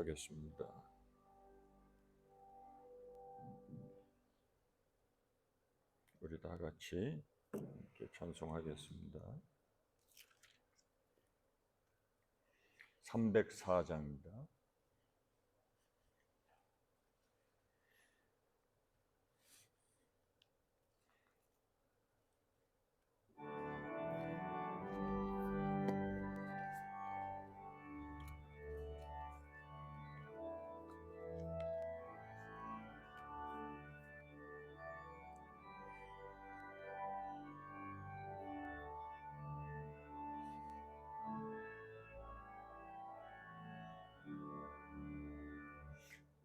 하겠습니다. 우리 다 같이 함께 찬송하겠습니다. 304장입니다.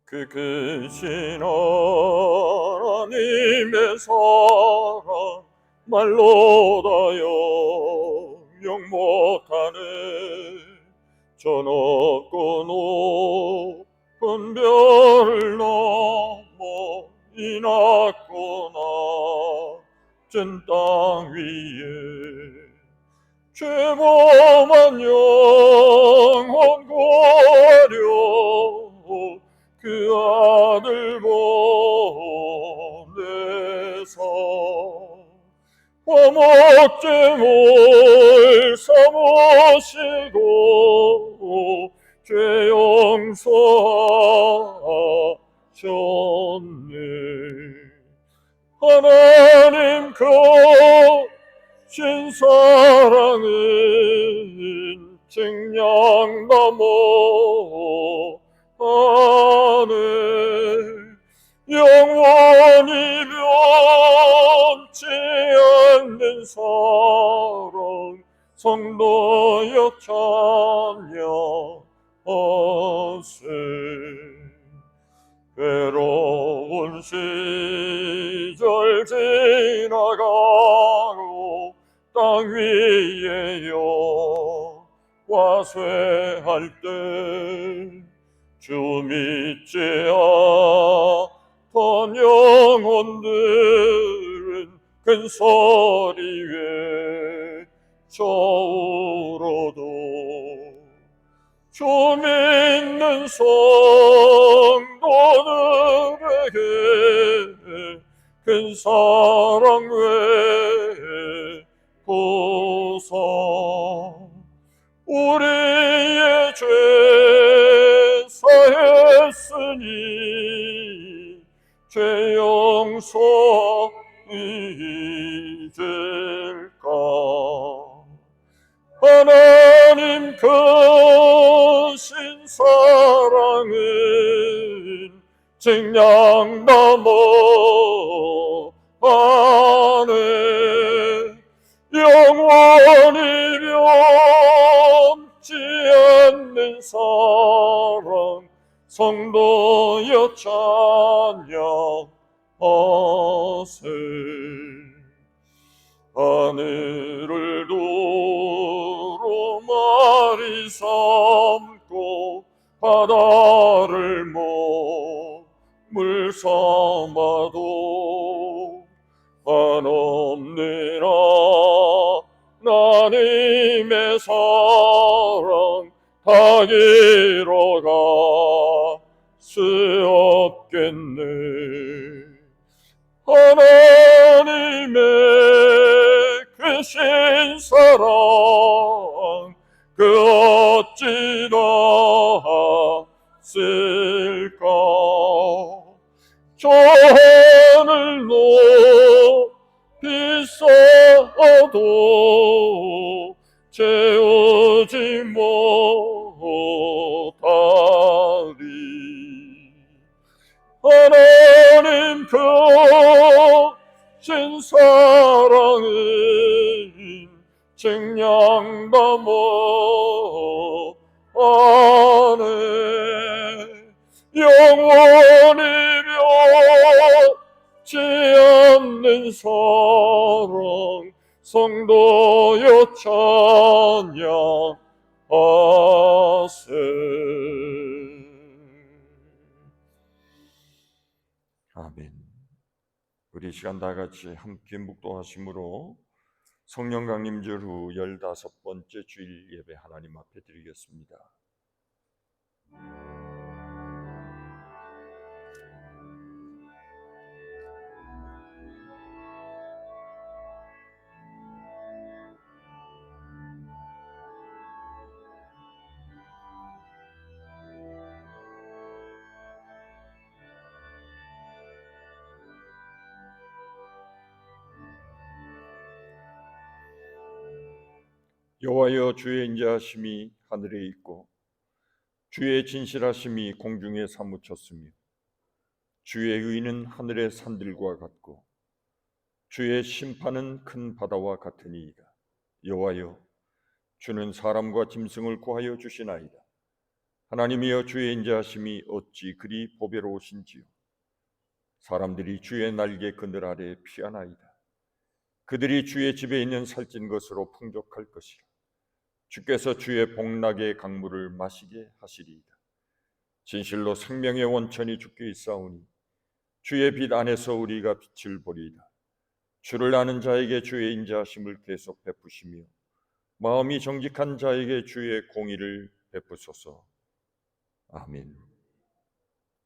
그 크신 하나님의 사랑 말로 다 영영 못하네. 저 높고 높은 별을 넘어 이 낮고 낮은 땅 위에 죄범한 영혼 구하려 그 아들 보내사 화목제물 삼으시고 죄 용서하셨네. 하나님 신 사랑은 증량 넘어 하네. 영원히 변치 않는 사랑 성도여 찬양하세. 외로운 시절 지나가고 땅 위에 여호와 쇠할 때 주 믿지 않던 영혼들은 큰 소리 외쳐울어도 주 믿는 성도들에게 큰 사랑 외고서 우리의 죄 사했으니 죄 용서 잊을까. 하나님 크신 사랑은 증량 넘어 하네. 영원히 변치 않는 사랑 성도여 찬양하세. 하늘을 두루마리 삼고 바다를 몸을 삼아도 한없는 하나님의 사랑 다 이뤄갈 수 없겠네. 하나님의 크신 사랑 그 어찌 닿았을까. 저 하늘 높이 쌓아도 채우지 못하리. 하나님 크신 사랑은 증량 넘어 하네. 영원히 변치 않는 사랑 성도여 찬양하세. 아멘. 우리 시간 다 같이 함께 묵도하심으로 성령 강림절 후 15번째 주일 예배 하나님 앞에 드리겠습니다. 여호와여, 주의 인자하심이 하늘에 있고 주의 진실하심이 공중에 사무쳤으며 주의 의는 하늘의 산들과 같고 주의 심판은 큰 바다와 같으니이다. 여호와여, 주는 사람과 짐승을 구하여 주시나이다. 하나님이여, 주의 인자하심이 어찌 그리 보배로우신지요. 사람들이 주의 날개 그늘 아래 피하나이다. 그들이 주의 집에 있는 살찐 것으로 풍족할 것이라. 주께서 주의 복락의 강물을 마시게 하시리이다. 진실로 생명의 원천이 주께 있사오니 주의 빛 안에서 우리가 빛을 보리이다. 주를 아는 자에게 주의 인자하심을 계속 베푸시며 마음이 정직한 자에게 주의 공의를 베푸소서. 아멘.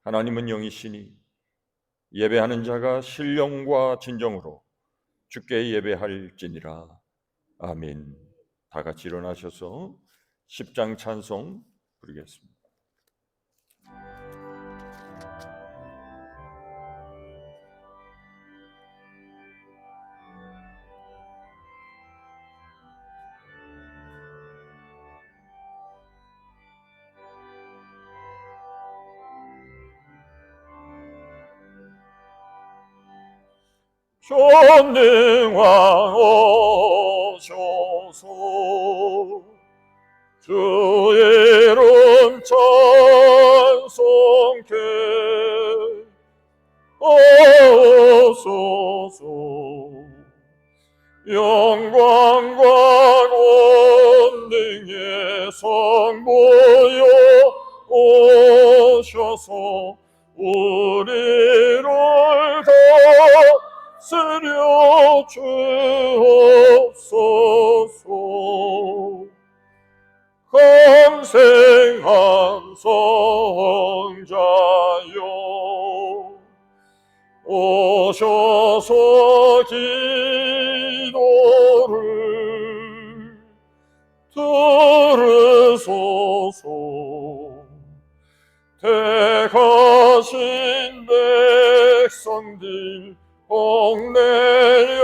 하나님은 영이시니 예배하는 자가 신령과 진정으로 주께 예배할지니라. 아멘. 다 같이 일어나셔서 10장 찬송 부르겠습니다. 전능왕 오셔서 주의 이름 찬송케 하소서. 영광과 권능의 성부여 오셔서 우리를 다스려 주옵소서. 강생한 성자여 오셔서 기도를 들으소서. 택하신 백성들 복내려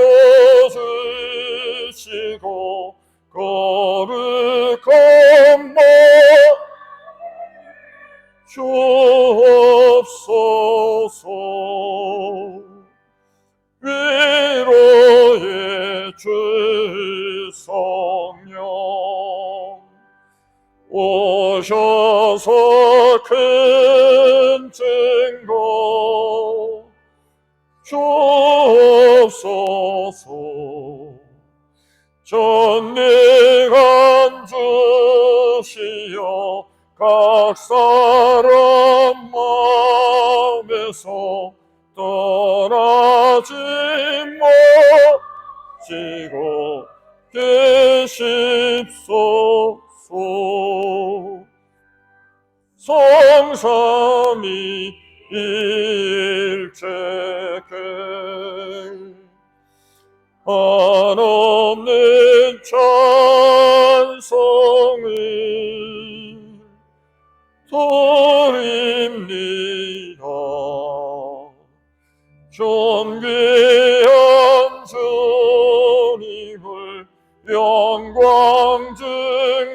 주시고 거룩한 마 주옵소서. 위로의 주 성령 오셔서 큰 증거 주옵소서. 전능한 주시여 각 사람 마음에서 떠나지 마시고 계십소서. 성삼위 일체계 한없는 찬송을 드립니다. 존귀한 주님을 영광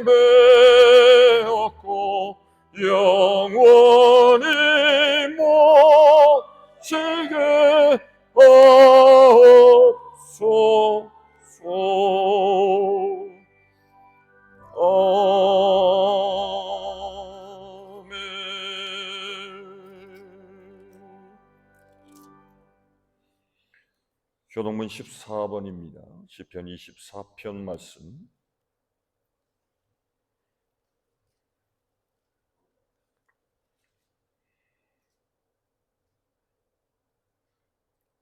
증배하고 영원히 모시게 하옵소서. 교동문 14번입니다. 시편 24편 말씀.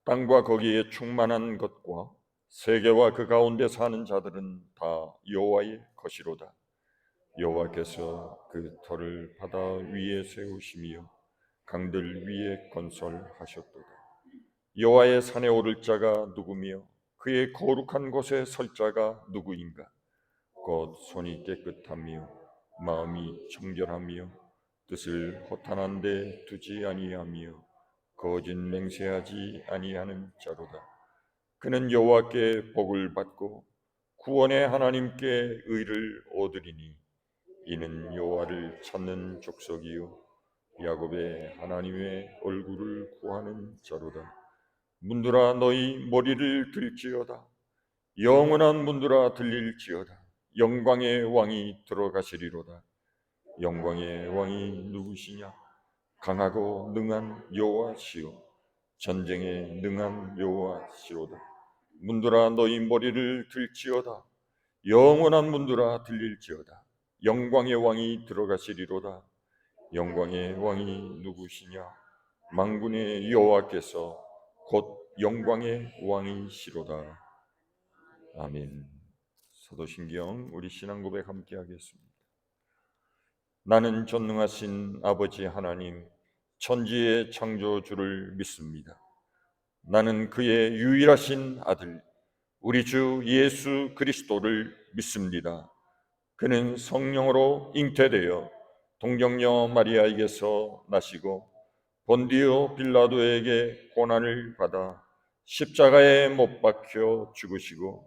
땅과 거기에 충만한 것과 세계와 그 가운데 사는 자들은 다 여호와의 것이로다. 여호와께서 그 터를 바다 위에 세우시며 강들 위에 건설하셨도다. 여호와의 산에 오를 자가 누구며 그의 거룩한 곳에 설 자가 누구인가? 곧 손이 깨끗하며 마음이 정결하며 뜻을 허탄한 데 두지 아니하며 거짓 맹세하지 아니하는 자로다. 그는 여호와께 복을 받고 구원의 하나님께 의를 얻으리니 이는 여호와를 찾는 족속이요 야곱의 하나님의 얼굴을 구하는 자로다. 문들아 너희 머리를 들지어다. 영원한 문들아 들릴지어다. 영광의 왕이 들어가시리로다. 영광의 왕이 누구시냐? 강하고 능한 여호와시요 전쟁에 능한 여호와시로다. 문들아 너희 머리를 들지어다. 영원한 문들아 들릴지어다. 영광의 왕이 들어가시리로다. 영광의 왕이 누구시냐? 만군의 여호와께서 곧 영광의 왕이시로다. 아멘. 사도신경 우리 신앙 고백 함께 하겠습니다. 나는 전능하신 아버지 하나님 천지의 창조주를 믿습니다. 나는 그의 유일하신 아들 우리 주 예수 그리스도를 믿습니다. 그는 성령으로 잉태되어 동정녀 마리아에게서 나시고 본디오 빌라도에게 고난을 받아 십자가에 못 박혀 죽으시고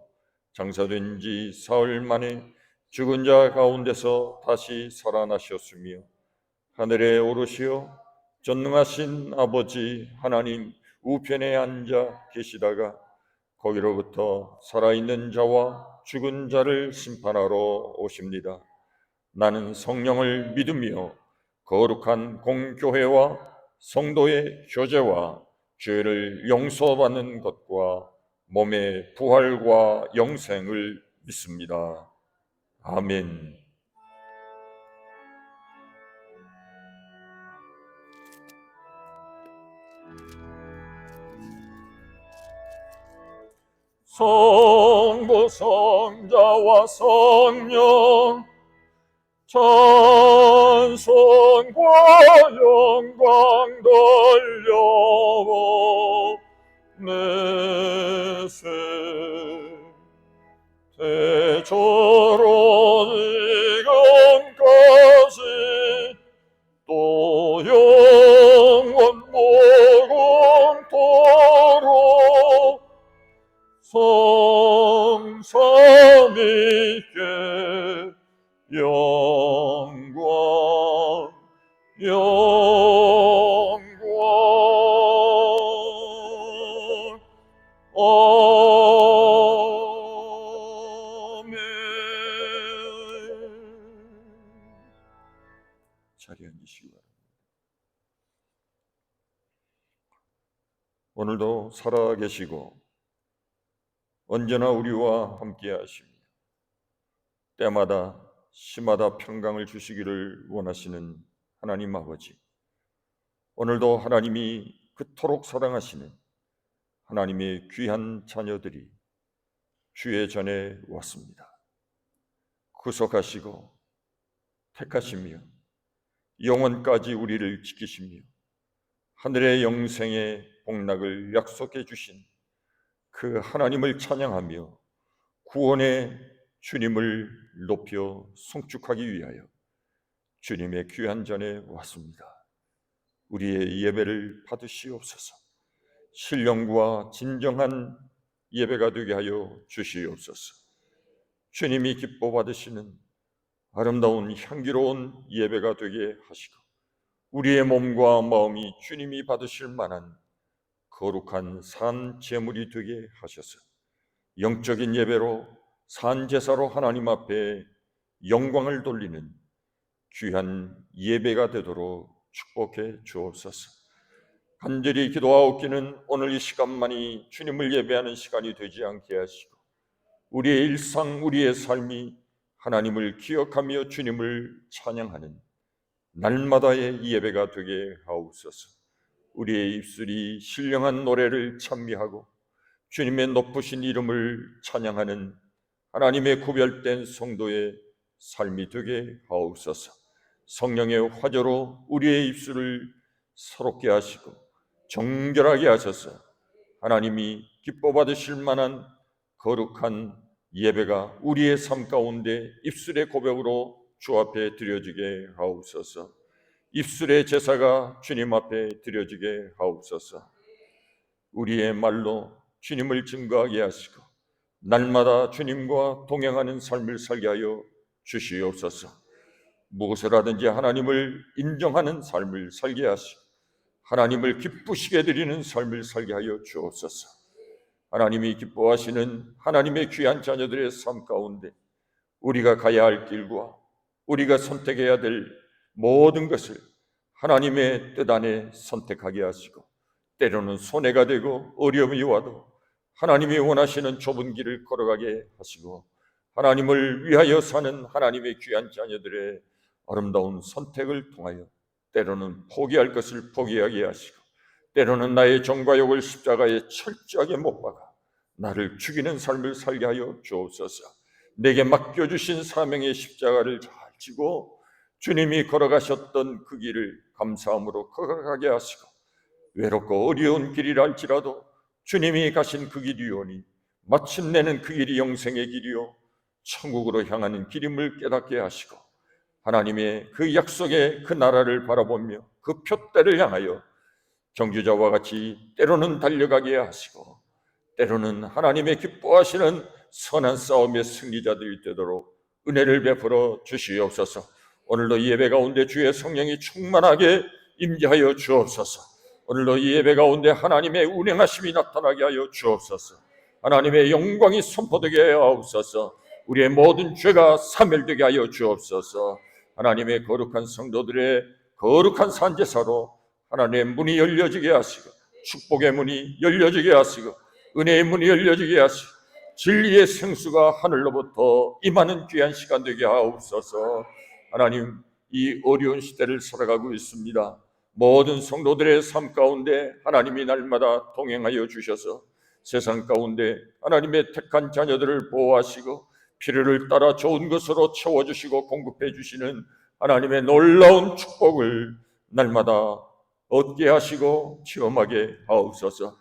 장사된 지 사흘 만에 죽은 자 가운데서 다시 살아나셨으며 하늘에 오르시어 전능하신 아버지 하나님 우편에 앉아 계시다가 거기로부터 살아있는 자와 죽은 자를 심판하러 오십니다. 나는 성령을 믿으며 거룩한 공교회와 성도의 교제와 죄를 용서받는 것과 몸의 부활과 영생을 믿습니다. 아멘. 성부 성자와 성령 찬송과 영광 돌려 내세 대처로 지금까지 또 영원 무궁토록 성삼위께 영광 아멘. 자리에 앉으시기 바랍니다. 오늘도 살아계시고 언제나 우리와 함께 하시며 때마다 시마다 평강을 주시기를 원하시는 하나님 아버지, 오늘도 하나님이 그토록 사랑하시는 하나님의 귀한 자녀들이 주의 전에 왔습니다. 구속하시고 택하시며 영원까지 우리를 지키시며 하늘의 영생의 복락을 약속해 주신 그 하나님을 찬양하며 구원의 주님을 높여 송축하기 위하여 주님의 귀한 전에 왔습니다. 우리의 예배를 받으시옵소서. 신령과 진정한 예배가 되게 하여 주시옵소서. 주님이 기뻐 받으시는 아름다운 향기로운 예배가 되게 하시고 우리의 몸과 마음이 주님이 받으실 만한 거룩한 산 제물이 되게 하셔서 영적인 예배로 산 제사로 하나님 앞에 영광을 돌리는 귀한 예배가 되도록 축복해 주옵소서. 간절히 기도하옵기는 오늘 이 시간만이 주님을 예배하는 시간이 되지 않게 하시고 우리의 일상, 우리의 삶이 하나님을 기억하며 주님을 찬양하는 날마다의 예배가 되게 하옵소서. 우리의 입술이 신령한 노래를 찬미하고 주님의 높으신 이름을 찬양하는 하나님의 구별된 성도의 삶이 되게 하옵소서. 성령의 화조로 우리의 입술을 새롭게 하시고 정결하게 하셔서 하나님이 기뻐 받으실 만한 거룩한 예배가 우리의 삶 가운데 입술의 고백으로 주 앞에 드려지게 하옵소서. 입술의 제사가 주님 앞에 드려지게 하옵소서. 우리의 말로 주님을 증거하게 하시고 날마다 주님과 동행하는 삶을 살게 하여 주시옵소서. 무엇을 하든지 하나님을 인정하는 삶을 살게 하시고 하나님을 기쁘시게 드리는 삶을 살게 하여 주옵소서. 하나님이 기뻐하시는 하나님의 귀한 자녀들의 삶 가운데 우리가 가야 할 길과 우리가 선택해야 될 모든 것을 하나님의 뜻 안에 선택하게 하시고, 때로는 손해가 되고 어려움이 와도 하나님이 원하시는 좁은 길을 걸어가게 하시고, 하나님을 위하여 사는 하나님의 귀한 자녀들의 아름다운 선택을 통하여 때로는 포기할 것을 포기하게 하시고, 때로는 나의 정과 욕을 십자가에 철저하게 못 박아 나를 죽이는 삶을 살게 하여 주옵소서. 내게 맡겨주신 사명의 십자가를 잘 지고 주님이 걸어가셨던 그 길을 감사함으로 걸어가게 하시고, 외롭고 어려운 길이라 할지라도 주님이 가신 그 길이오니 마침내는 그 길이 영생의 길이요 천국으로 향하는 길임을 깨닫게 하시고, 하나님의 그 약속의 그 나라를 바라보며 그 표대를 향하여 경주자와 같이 때로는 달려가게 하시고, 때로는 하나님의 기뻐하시는 선한 싸움의 승리자들이 되도록 은혜를 베풀어 주시옵소서. 오늘도 이 예배 가운데 주의 성령이 충만하게 임재하여 주옵소서. 오늘도 이 예배 가운데 하나님의 운행하심이 나타나게 하여 주옵소서. 하나님의 영광이 선포되게 하옵소서. 우리의 모든 죄가 사멸되게 하여 주옵소서. 하나님의 거룩한 성도들의 거룩한 산제사로 하나님의 문이 열려지게 하시고, 축복의 문이 열려지게 하시고, 은혜의 문이 열려지게 하시고, 진리의 생수가 하늘로부터 임하는 귀한 시간 되게 하옵소서. 하나님, 이 어려운 시대를 살아가고 있습니다. 모든 성도들의 삶 가운데 하나님이 날마다 동행하여 주셔서 세상 가운데 하나님의 택한 자녀들을 보호하시고 필요를 따라 좋은 것으로 채워주시고 공급해 주시는 하나님의 놀라운 축복을 날마다 얻게 하시고 체험하게 하옵소서.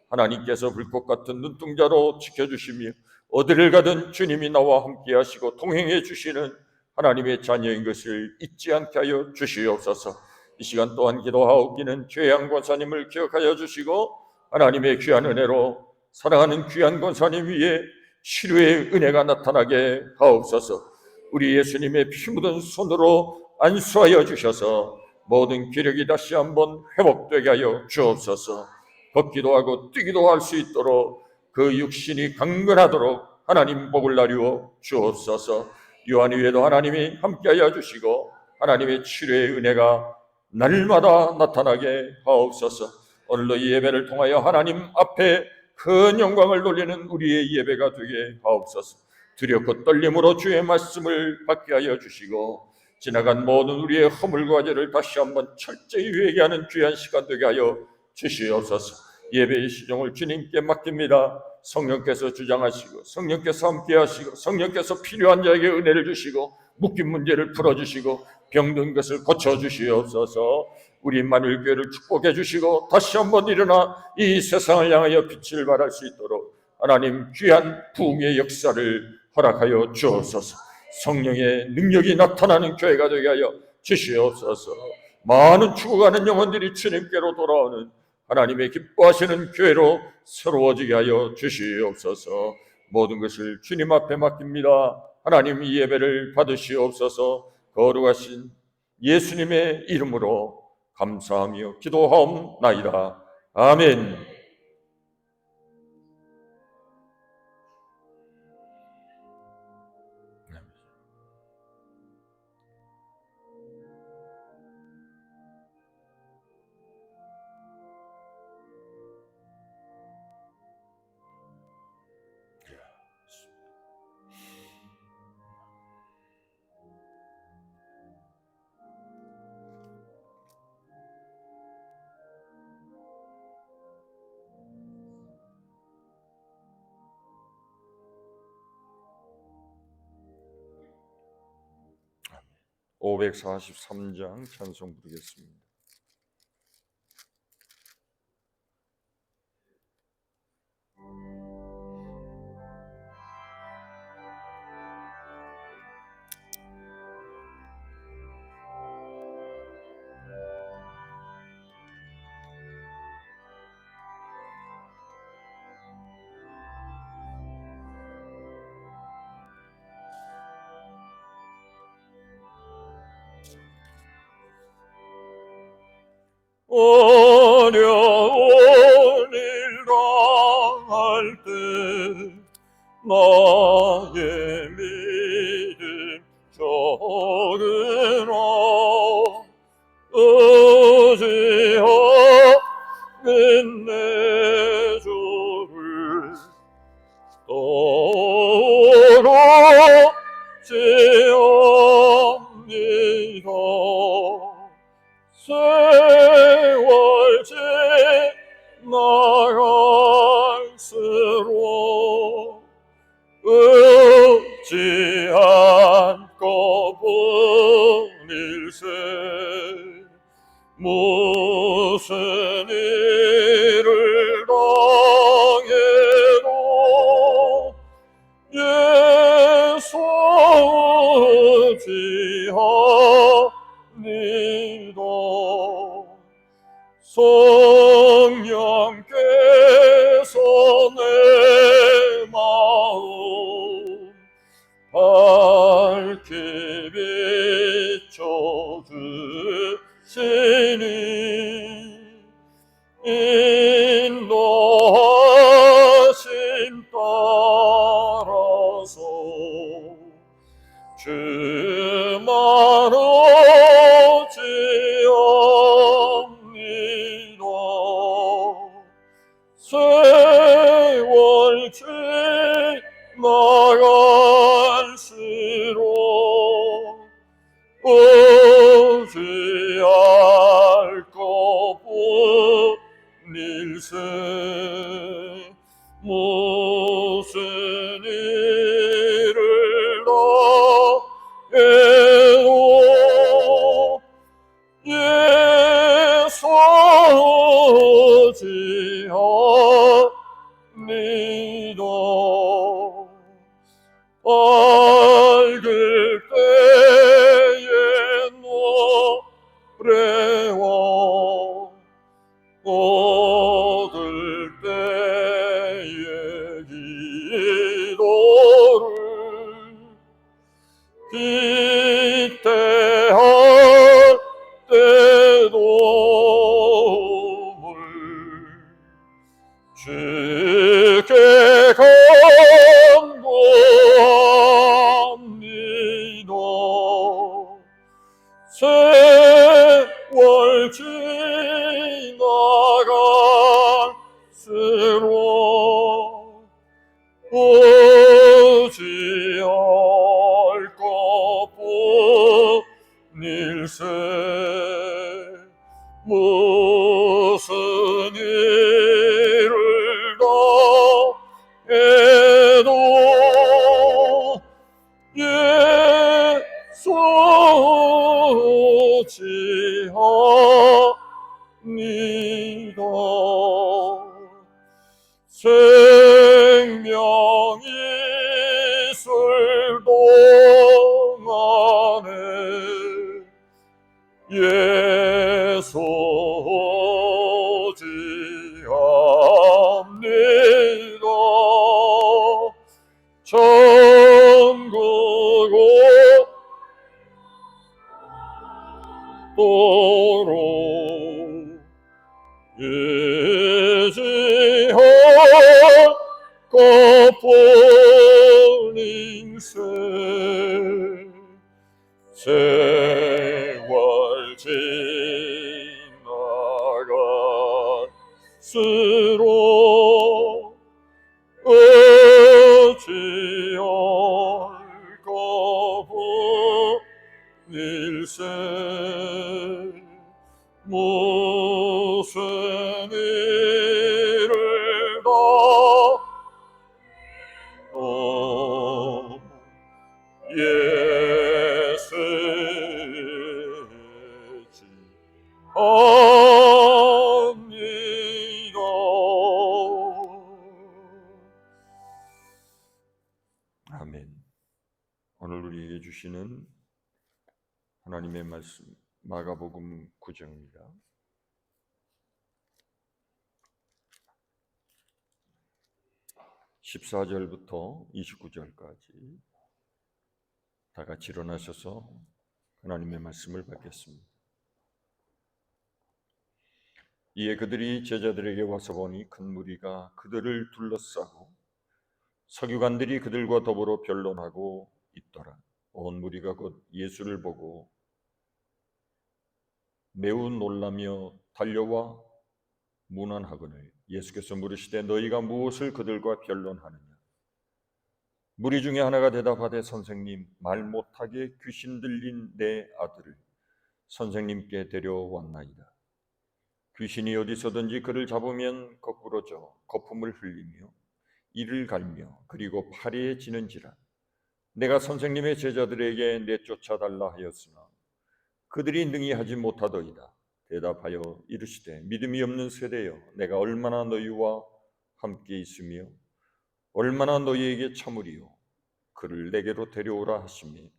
하나님께서 불꽃 같은 눈동자로 지켜주시며 어디를 가든 주님이 나와 함께 하시고 동행해 주시는 하나님의 자녀인 것을 잊지 않게 하여 주시옵소서. 이 시간 또한 기도하옵기는 최양 권사님을 기억하여 주시고, 하나님의 귀한 은혜로 사랑하는 귀한 권사님 위에 치료의 은혜가 나타나게 하옵소서. 우리 예수님의 피 묻은 손으로 안수하여 주셔서 모든 기력이 다시 한번 회복되게 하여 주옵소서. 걷기도 하고 뛰기도 할 수 있도록 그 육신이 강건하도록 하나님 복을 나누어 주옵소서. 요한 위에도 하나님이 함께하여 주시고 하나님의 치료의 은혜가 날마다 나타나게 하옵소서. 오늘도 이 예배를 통하여 하나님 앞에 큰 영광을 돌리는 우리의 예배가 되게 하옵소서. 두렵고 떨림으로 주의 말씀을 받게 하여 주시고 지나간 모든 우리의 허물과 죄를 다시 한번 철저히 회개하는 귀한 시간 되게 하여 주시옵소서. 예배의 시종을 주님께 맡깁니다. 성령께서 주장하시고 성령께서 함께하시고 성령께서 필요한 자에게 은혜를 주시고 묶인 문제를 풀어주시고 병든 것을 고쳐주시옵소서. 우리 만일교회를 축복해 주시고 다시 한번 일어나 이 세상을 향하여 빛을 발할 수 있도록 하나님 귀한 부흥의 역사를 허락하여 주옵소서. 성령의 능력이 나타나는 교회가 되게 하여 주시옵소서. 많은 죽어가는 영혼들이 주님께로 돌아오는 하나님의 기뻐하시는 교회로 새로워지게 하여 주시옵소서. 모든 것을 주님 앞에 맡깁니다. 하나님 이 예배를 받으시옵소서. 거룩하신 예수님의 이름으로 감사하며 기도하옵나이다. 아멘. (543장) 찬송 부르겠습니다. 어려운 일 당할 때 나의 믿음 적으라. 의지하는 내 주를 떠오르지 않니다. 세월 지나갈수록 웃지 않고 뿐일세. 무슨 일을 당해도 예수 지합니다. 성령께서 내 마음 밝히 비춰주시니 인도하심 따라서 주만 오지 않니다. 세월 지나갈수록 오지 않고 뿐일세. 무슨 일을 당해도 예수 지합니다. 밝을 때에 노래와 어둘 때에 기도를 기대할 때도 주께 간구합니다. 세월 지나갈수록 오지 않고 뿐일세. 무슨 일을 당해도 예수 지합니다. 생명이 있을 동안에 예수 지합니다. 천국 오도록 의지하고 뿐일세. 세월 지나갈수록 오지 않고 뿐일세. 무슨 일을 당해도 예수 지합니다. 아멘. 오늘 우리에게 주시는 하나님의 말씀 마가복음 9장입니다. 14절부터 29절까지 다 같이 일어나셔서 하나님의 말씀을 받겠습니다. 이에 그들이 제자들에게 와서 보니 큰 무리가 그들을 둘러싸고 서기관들이 그들과 더불어 변론하고 있더라. 온 무리가 곧 예수를 보고 매우 놀라며 달려와 문안하거늘 예수께서 물으시되 너희가 무엇을 그들과 변론하느냐. 무리 중에 하나가 대답하되 선생님, 말 못하게 귀신 들린 내 아들을 선생님께 데려왔나이다. 귀신이 어디서든지 그를 잡으면 거꾸러져 거품을 흘리며 이를 갈며 그리고 파리에 지는지라. 내가 선생님의 제자들에게 내쫓아달라 하였으나 그들이 능히 하지 못하더이다. 대답하여 이르시되 믿음이 없는 세대여, 내가 얼마나 너희와 함께 있으며 얼마나 너희에게 참으리요. 그를 내게로 데려오라 하시니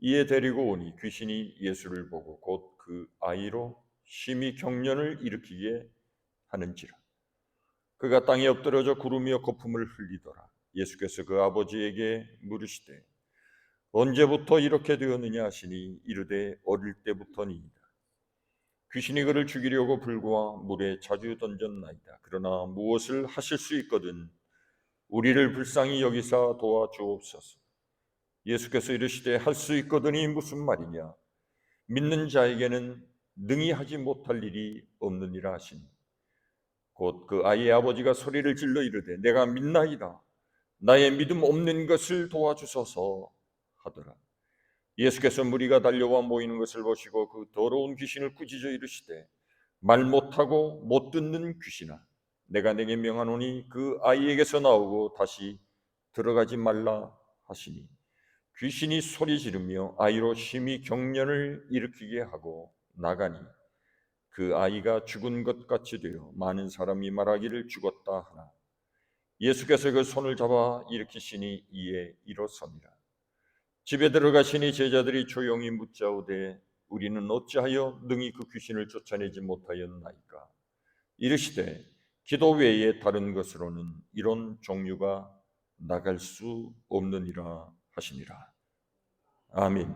이에 데리고 오니 귀신이 예수를 보고 곧 그 아이로 심히 경련을 일으키게 하는지라. 그가 땅에 엎드려져 구르며 거품을 흘리더라. 예수께서 그 아버지에게 물으시되 언제부터 이렇게 되었느냐 하시니 이르되 어릴 때부터니이다. 귀신이 그를 죽이려고 불과 물에 자주 던졌나이다. 그러나 무엇을 하실 수 있거든 우리를 불쌍히 여기사 도와주옵소서. 예수께서 이르시되 할 수 있거든이 무슨 말이냐. 믿는 자에게는 능히 하지 못할 일이 없느니라 하시니 곧 그 아이의 아버지가 소리를 질러 이르되 내가 믿나이다. 나의 믿음 없는 것을 도와주소서 하더라. 예수께서 무리가 달려와 모이는 것을 보시고 그 더러운 귀신을 꾸짖어 이르시되 말 못하고 못 듣는 귀신아, 내가 내게 명하노니 그 아이에게서 나오고 다시 들어가지 말라 하시니 귀신이 소리 지르며 아이로 심히 경련을 일으키게 하고 나가니 그 아이가 죽은 것 같이 되어 많은 사람이 말하기를 죽었다 하나 예수께서 그 손을 잡아 일으키시니 이에 일어서니라. 집에 들어가시니 제자들이 조용히 묻자오되 우리는 어찌하여 능히 그 귀신을 쫓아내지 못하였나이까. 이르시되 기도 외에 다른 것으로는 이런 종류가 나갈 수 없느니라 하시니라. 아멘.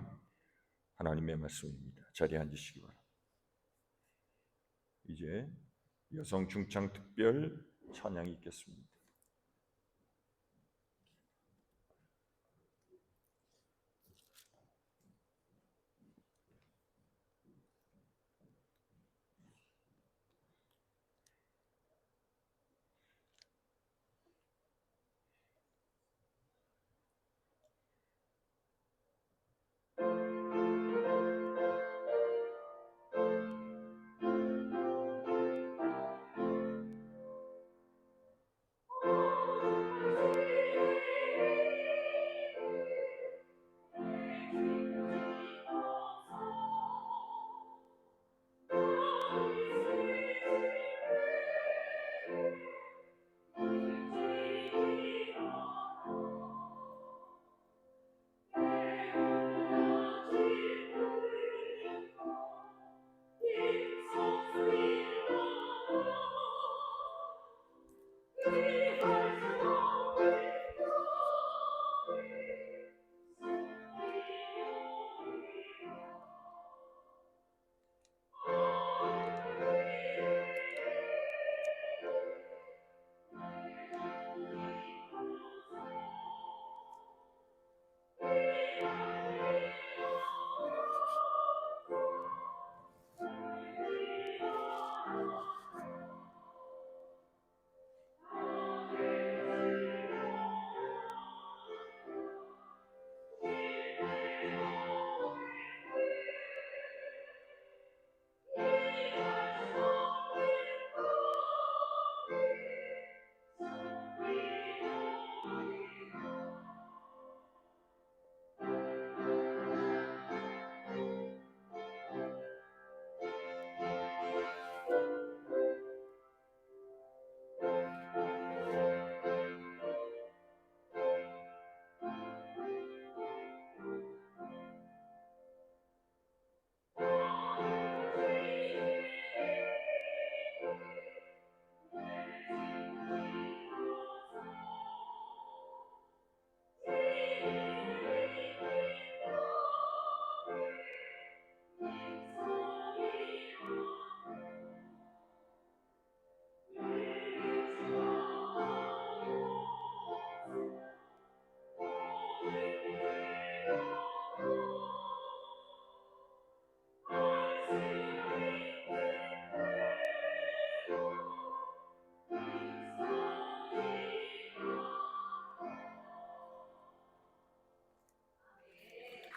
하나님의 말씀입니다. 자리에 앉으시기 바랍니다. 이제 여성 중창 특별 찬양이 있겠습니다.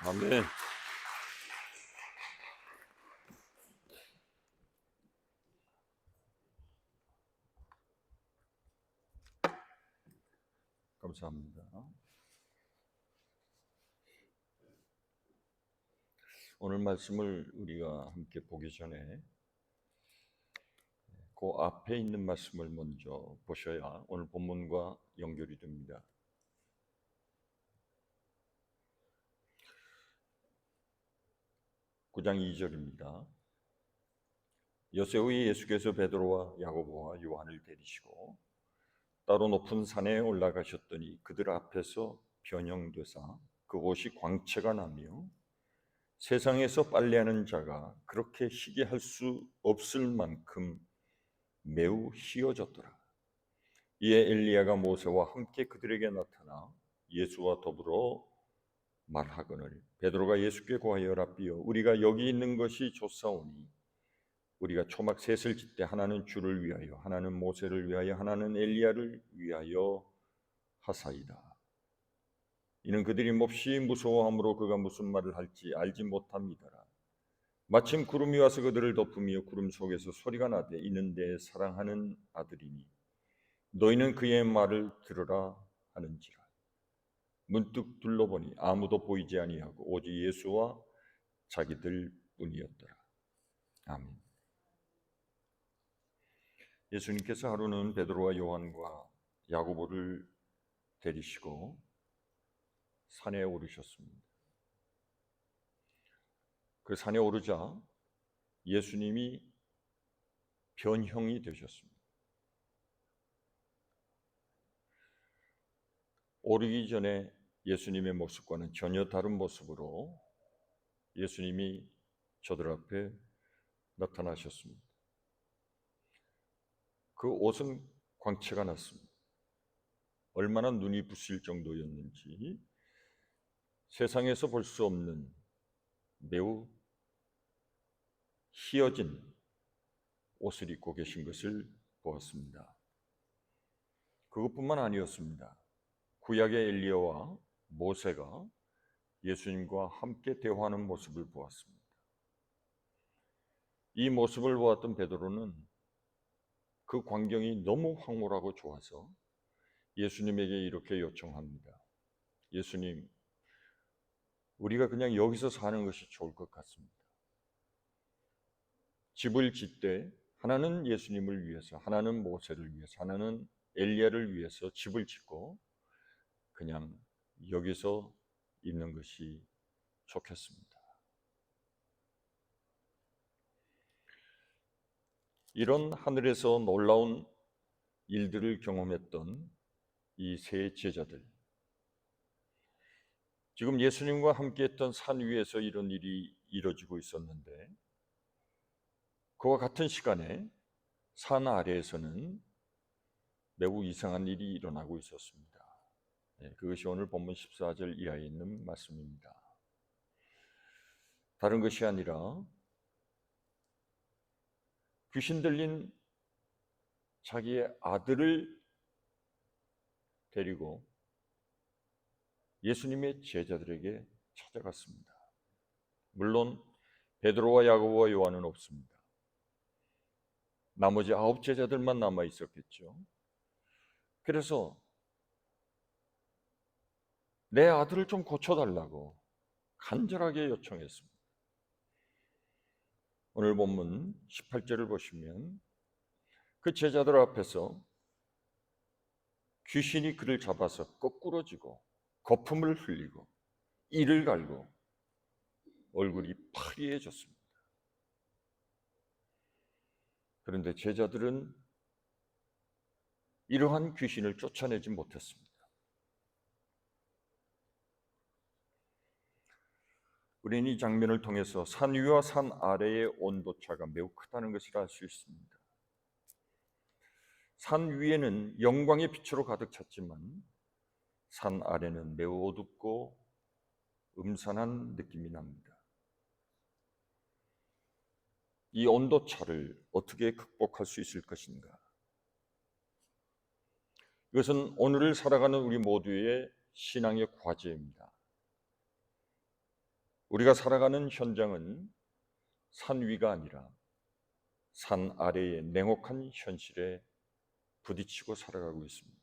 아멘. 감사합니다. 오늘 말씀을 우리가 함께 보기 전에 그 앞에 있는 말씀을 먼저 보셔야 오늘 본문과 연결이 됩니다. 9장 2절입니다. 여세후에 예수께서 베드로와 야고보와 요한을 데리시고 따로 높은 산에 올라가셨더니 그들 앞에서 변형되사 그곳이 광채가 나며 세상에서 빨래하는 자가 그렇게 희게 할 수 없을 만큼 매우 희어졌더라. 이에 엘리야가 모세와 함께 그들에게 나타나 예수와 더불어 말하거늘 베드로가 예수께 고하여 랍비여 우리가 여기 있는 것이 좋사오니 우리가 초막 셋을 짓되 하나는 주를 위하여 하나는 모세를 위하여 하나는 엘리야를 위하여 하사이다. 이는 그들이 몹시 무서워함으로 그가 무슨 말을 할지 알지 못합니다라. 마침 구름이 와서 그들을 덮으며 구름 속에서 소리가 나되 이는 내 사랑하는 아들이니 너희는 그의 말을 들으라 하는지라. 문득 둘러보니 아무도 보이지 아니하고 오직 예수와 자기들 뿐이었더라. 아멘. 예수님께서 하루는 베드로와 요한과 야고보를 데리시고 산에 오르셨습니다. 그 산에 오르자 예수님이 변형이 되셨습니다. 오르기 전에 예수님의 모습과는 전혀 다른 모습으로 예수님이 저들 앞에 나타나셨습니다. 그 옷은 광채가 났습니다. 얼마나 눈이 부실 정도였는지 세상에서 볼 수 없는 매우 희어진 옷을 입고 계신 것을 보았습니다. 그것뿐만 아니었습니다. 구약의 엘리야와 모세가 예수님과 함께 대화하는 모습을 보았습니다. 이 모습을 보았던 베드로는 그 광경이 너무 황홀하고 좋아서 예수님에게 이렇게 요청합니다. 예수님, 우리가 그냥 여기서 사는 것이 좋을 것 같습니다. 집을 짓되 하나는 예수님을 위해서, 하나는 모세를 위해서, 하나는 엘리야를 위해서 집을 짓고 그냥 여기서 있는 것이 좋겠습니다. 이런 하늘에서 놀라운 일들을 경험했던 이 세 제자들, 지금 예수님과 함께했던 산 위에서 이런 일이 이루어지고 있었는데 그와 같은 시간에 산 아래에서는 매우 이상한 일이 일어나고 있었습니다. 그것이 오늘 본문 14절 이하에 있는 말씀입니다. 다른 것이 아니라 귀신 들린 자기의 아들을 데리고 예수님의 제자들에게 찾아갔습니다. 물론 베드로와 야고보와 요한은 없습니다. 나머지 9 제자들만 남아 있었겠죠. 그래서 내 아들을 좀 고쳐달라고 간절하게 요청했습니다. 오늘 본문 18절을 보시면 그 제자들 앞에서 귀신이 그를 잡아서 거꾸러지고 거품을 흘리고 이를 갈고 얼굴이 파리해졌습니다. 그런데 제자들은 이러한 귀신을 쫓아내지 못했습니다. 우리는 이 장면을 통해서 산 위와 산 아래의 온도차가 매우 크다는 것을 알 수 있습니다. 산 위에는 영광의 빛으로 가득 찼지만 산 아래는 매우 어둡고 음산한 느낌이 납니다. 이 온도차를 어떻게 극복할 수 있을 것인가? 이것은 오늘을 살아가는 우리 모두의 신앙의 과제입니다. 우리가 살아가는 현장은 산 위가 아니라 산 아래의 냉혹한 현실에 부딪히고 살아가고 있습니다.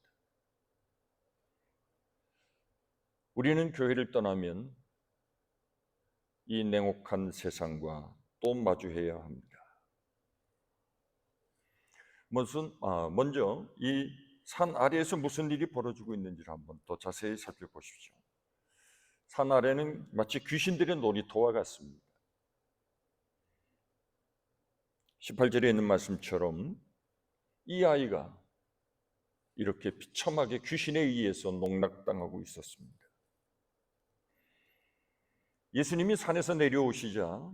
우리는 교회를 떠나면 이 냉혹한 세상과 또 마주해야 합니다. 먼저 이 산 아래에서 무슨 일이 벌어지고 있는지를 한번 더 자세히 살펴보십시오. 산 아래는 마치 귀신들의 놀이터와 같습니다. 18절에 있는 말씀처럼 이 아이가 이렇게 비참하게 귀신에 의해서 농락당하고 있었습니다. 예수님이 산에서 내려오시자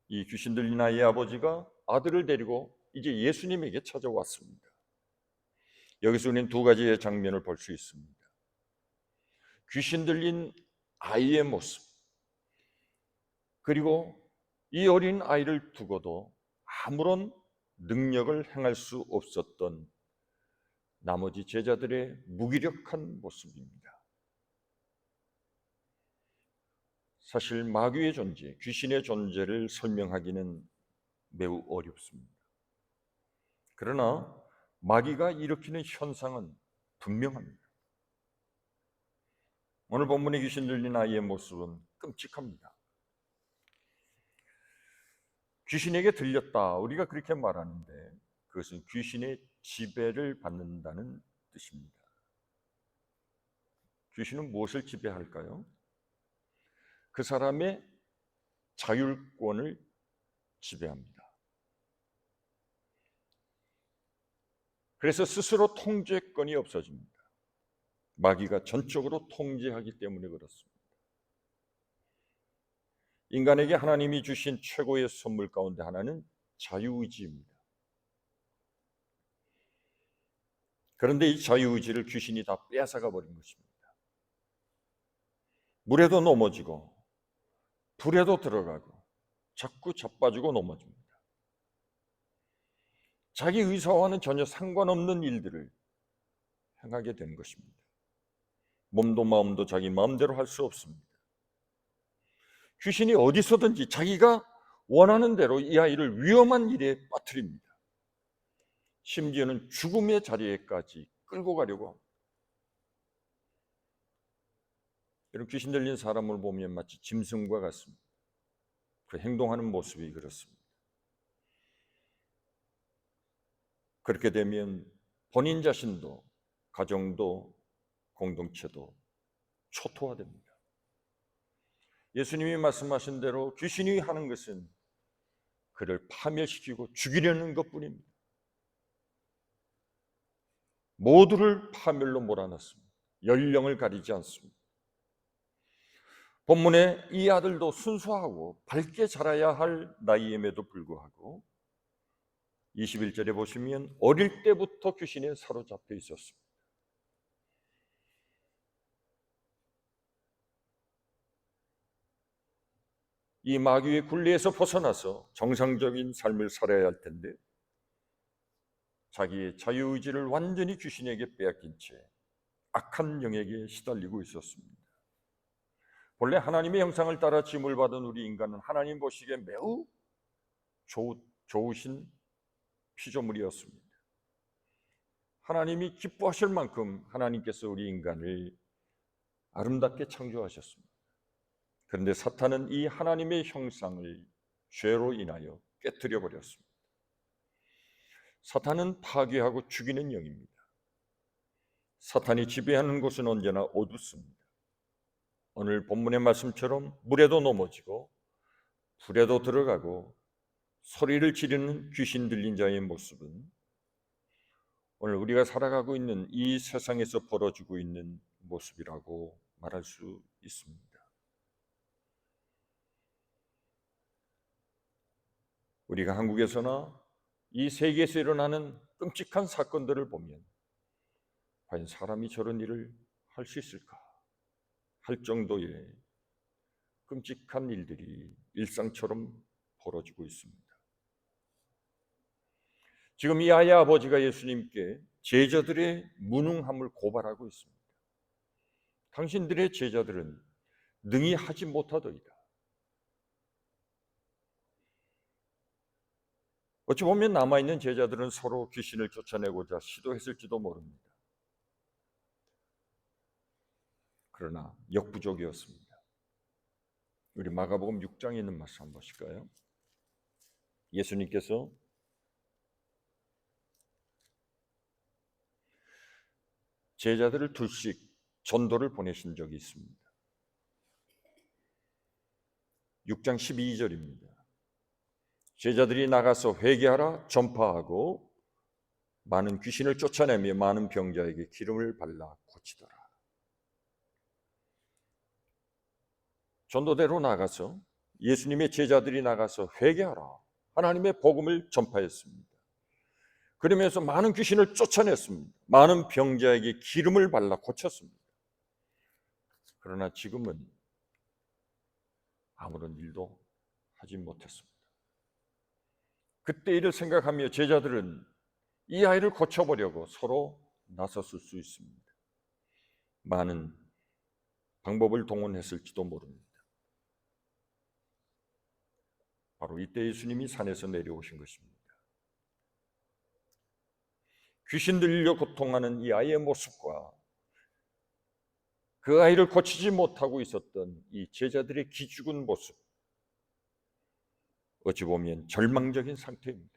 이 귀신 들린 아이의 아버지가 아들을 데리고 이제 예수님에게 찾아왔습니다. 여기서 우리는 두 가지의 장면을 볼 수 있습니다. 귀신 들린 아이의 모습, 그리고 이 어린 아이를 두고도 아무런 능력을 행할 수 없었던 나머지 제자들의 무기력한 모습입니다. 사실 마귀의 존재, 귀신의 존재를 설명하기는 매우 어렵습니다. 그러나 마귀가 일으키는 현상은 분명합니다. 오늘 본문에 귀신 들린 아이의 모습은 끔찍합니다. 귀신에게 들렸다, 우리가 그렇게 말하는데 그것은 귀신의 지배를 받는다는 뜻입니다. 귀신은 무엇을 지배할까요? 그 사람의 자율권을 지배합니다. 그래서 스스로 통제권이 없어집니다. 마귀가 전적으로 통제하기 때문에 그렇습니다. 인간에게 하나님이 주신 최고의 선물 가운데 하나는 자유의지입니다. 그런데 이 자유의지를 귀신이 다 빼앗아가 버린 것입니다. 물에도 넘어지고 불에도 들어가고 자꾸 자빠지고 넘어집니다. 자기 의사와는 전혀 상관없는 일들을 행하게 되는 것입니다. 몸도 마음도 자기 마음대로 할 수 없습니다. 귀신이 어디서든지 자기가 원하는 대로 이 아이를 위험한 일에 빠뜨립니다. 심지어는 죽음의 자리에까지 끌고 가려고 합니다. 이런 귀신 들린 사람을 보면 마치 짐승과 같습니다. 그 행동하는 모습이 그렇습니다. 그렇게 되면 본인 자신도, 가정도, 공동체도 초토화됩니다. 예수님이 말씀하신 대로 귀신이 하는 것은 그를 파멸시키고 죽이려는 것뿐입니다. 모두를 파멸로 몰아넣습니다. 연령을 가리지 않습니다. 본문에 이 아들도 순수하고 밝게 자라야 할 나이임에도 불구하고 21절에 보시면 어릴 때부터 귀신에 사로잡혀 있었습니다. 이 마귀의 굴레에서 벗어나서 정상적인 삶을 살아야 할 텐데 자기의 자유의지를 완전히 귀신에게 빼앗긴 채 악한 영에게 시달리고 있었습니다. 본래 하나님의 형상을 따라 지음을 받은 우리 인간은 하나님 보시기에 매우 좋으신 피조물이었습니다. 하나님이 기뻐하실 만큼 하나님께서 우리 인간을 아름답게 창조하셨습니다. 그런데 사탄은 이 하나님의 형상을 죄로 인하여 깨뜨려 버렸습니다. 사탄은 파괴하고 죽이는 영입니다. 사탄이 지배하는 곳은 언제나 어둡습니다. 오늘 본문의 말씀처럼 물에도 넘어지고 불에도 들어가고 소리를 지르는 귀신 들린 자의 모습은 오늘 우리가 살아가고 있는 이 세상에서 벌어지고 있는 모습이라고 말할 수 있습니다. 우리가 한국에서나 이 세계에서 일어나는 끔찍한 사건들을 보면 과연 사람이 저런 일을 할 수 있을까 할 정도의 끔찍한 일들이 일상처럼 벌어지고 있습니다. 지금 이 아이의 아버지가 예수님께 제자들의 무능함을 고발하고 있습니다. 당신들의 제자들은 능히 하지 못하더이다. 어찌 보면 남아있는 제자들은 서로 귀신을 쫓아내고자 시도했을지도 모릅니다. 그러나 역부족이었습니다. 우리 마가복음 6장에 있는 말씀 한번 보실까요? 예수님께서 제자들을 둘씩 전도를 보내신 적이 있습니다. 6장 12절입니다. 제자들이 나가서 회개하라 전파하고 많은 귀신을 쫓아내며 많은 병자에게 기름을 발라 고치더라. 전도대로 나가서 예수님의 제자들이 나가서 회개하라 하나님의 복음을 전파했습니다. 그러면서 많은 귀신을 쫓아냈습니다. 많은 병자에게 기름을 발라 고쳤습니다. 그러나 지금은 아무런 일도 하지 못했습니다. 그때 일을 생각하며 제자들은 이 아이를 고쳐보려고 서로 나섰을 수 있습니다. 많은 방법을 동원했을지도 모릅니다. 바로 이때 예수님이 산에서 내려오신 것입니다. 귀신 들려 고통하는 이 아이의 모습과 그 아이를 고치지 못하고 있었던 이 제자들의 기죽은 모습, 어찌 보면 절망적인 상태입니다.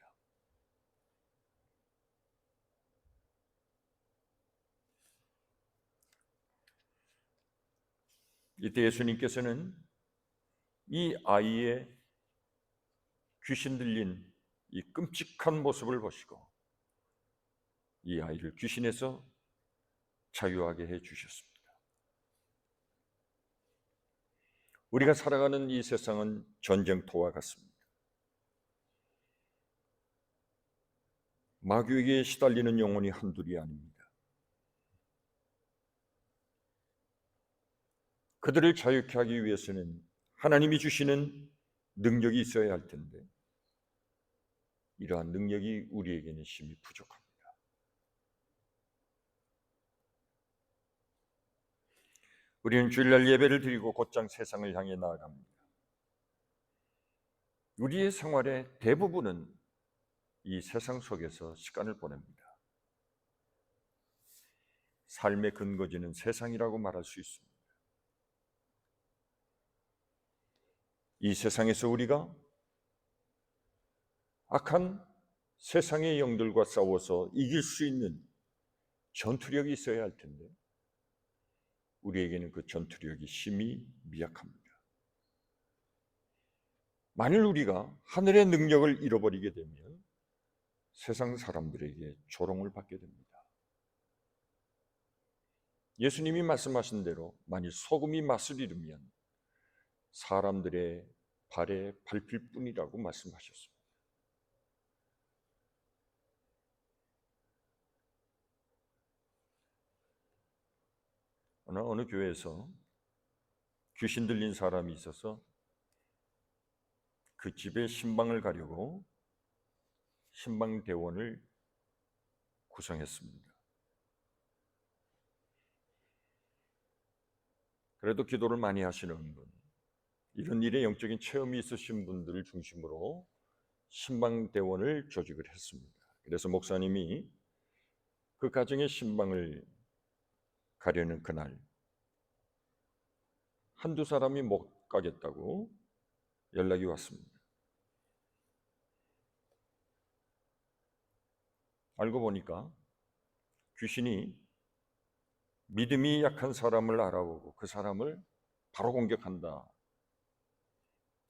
이때 예수님께서는 이 아이의 귀신 들린 이 끔찍한 모습을 보시고 이 아이를 귀신에서 자유하게 해 주셨습니다. 우리가 살아가는 이 세상은 전쟁터와 같습니다. 마귀에게 시달리는 영혼이 한둘이 아닙니다. 그들을 자유케 하기 위해서는 하나님이 주시는 능력이 있어야 할 텐데 이러한 능력이 우리에게는 심히 부족합니다. 우리는 주일날 예배를 드리고 곧장 세상을 향해 나아갑니다. 우리의 생활의 대부분은 이 세상 속에서 시간을 보냅니다. 삶의 근거지는 세상이라고 말할 수 있습니다. 이 세상에서 우리가 악한 세상의 영들과 싸워서 이길 수 있는 전투력이 있어야 할 텐데 우리에게는 그 전투력이 심히 미약합니다. 만일 우리가 하늘의 능력을 잃어버리게 되면 세상 사람들에게 조롱을 받게 됩니다. 예수님이 말씀하신 대로 만일 소금이 맛을 잃으면 사람들의 발에 밟힐 뿐이라고 말씀하셨습니다. 어느 교회에서 귀신 들린 사람이 있어서 그 집에 신방을 가려고 신방대원을 구성했습니다. 그래도 기도를 많이 하시는 분, 이런 일에 영적인 체험이 있으신 분들을 중심으로 신방대원을 조직을 했습니다. 그래서 목사님이 그 가정의 신방을 가려는 그날 한두 사람이 못 가겠다고 연락이 왔습니다. 알고 보니까 귀신이 믿음이 약한 사람을 알아보고 그 사람을 바로 공격한다,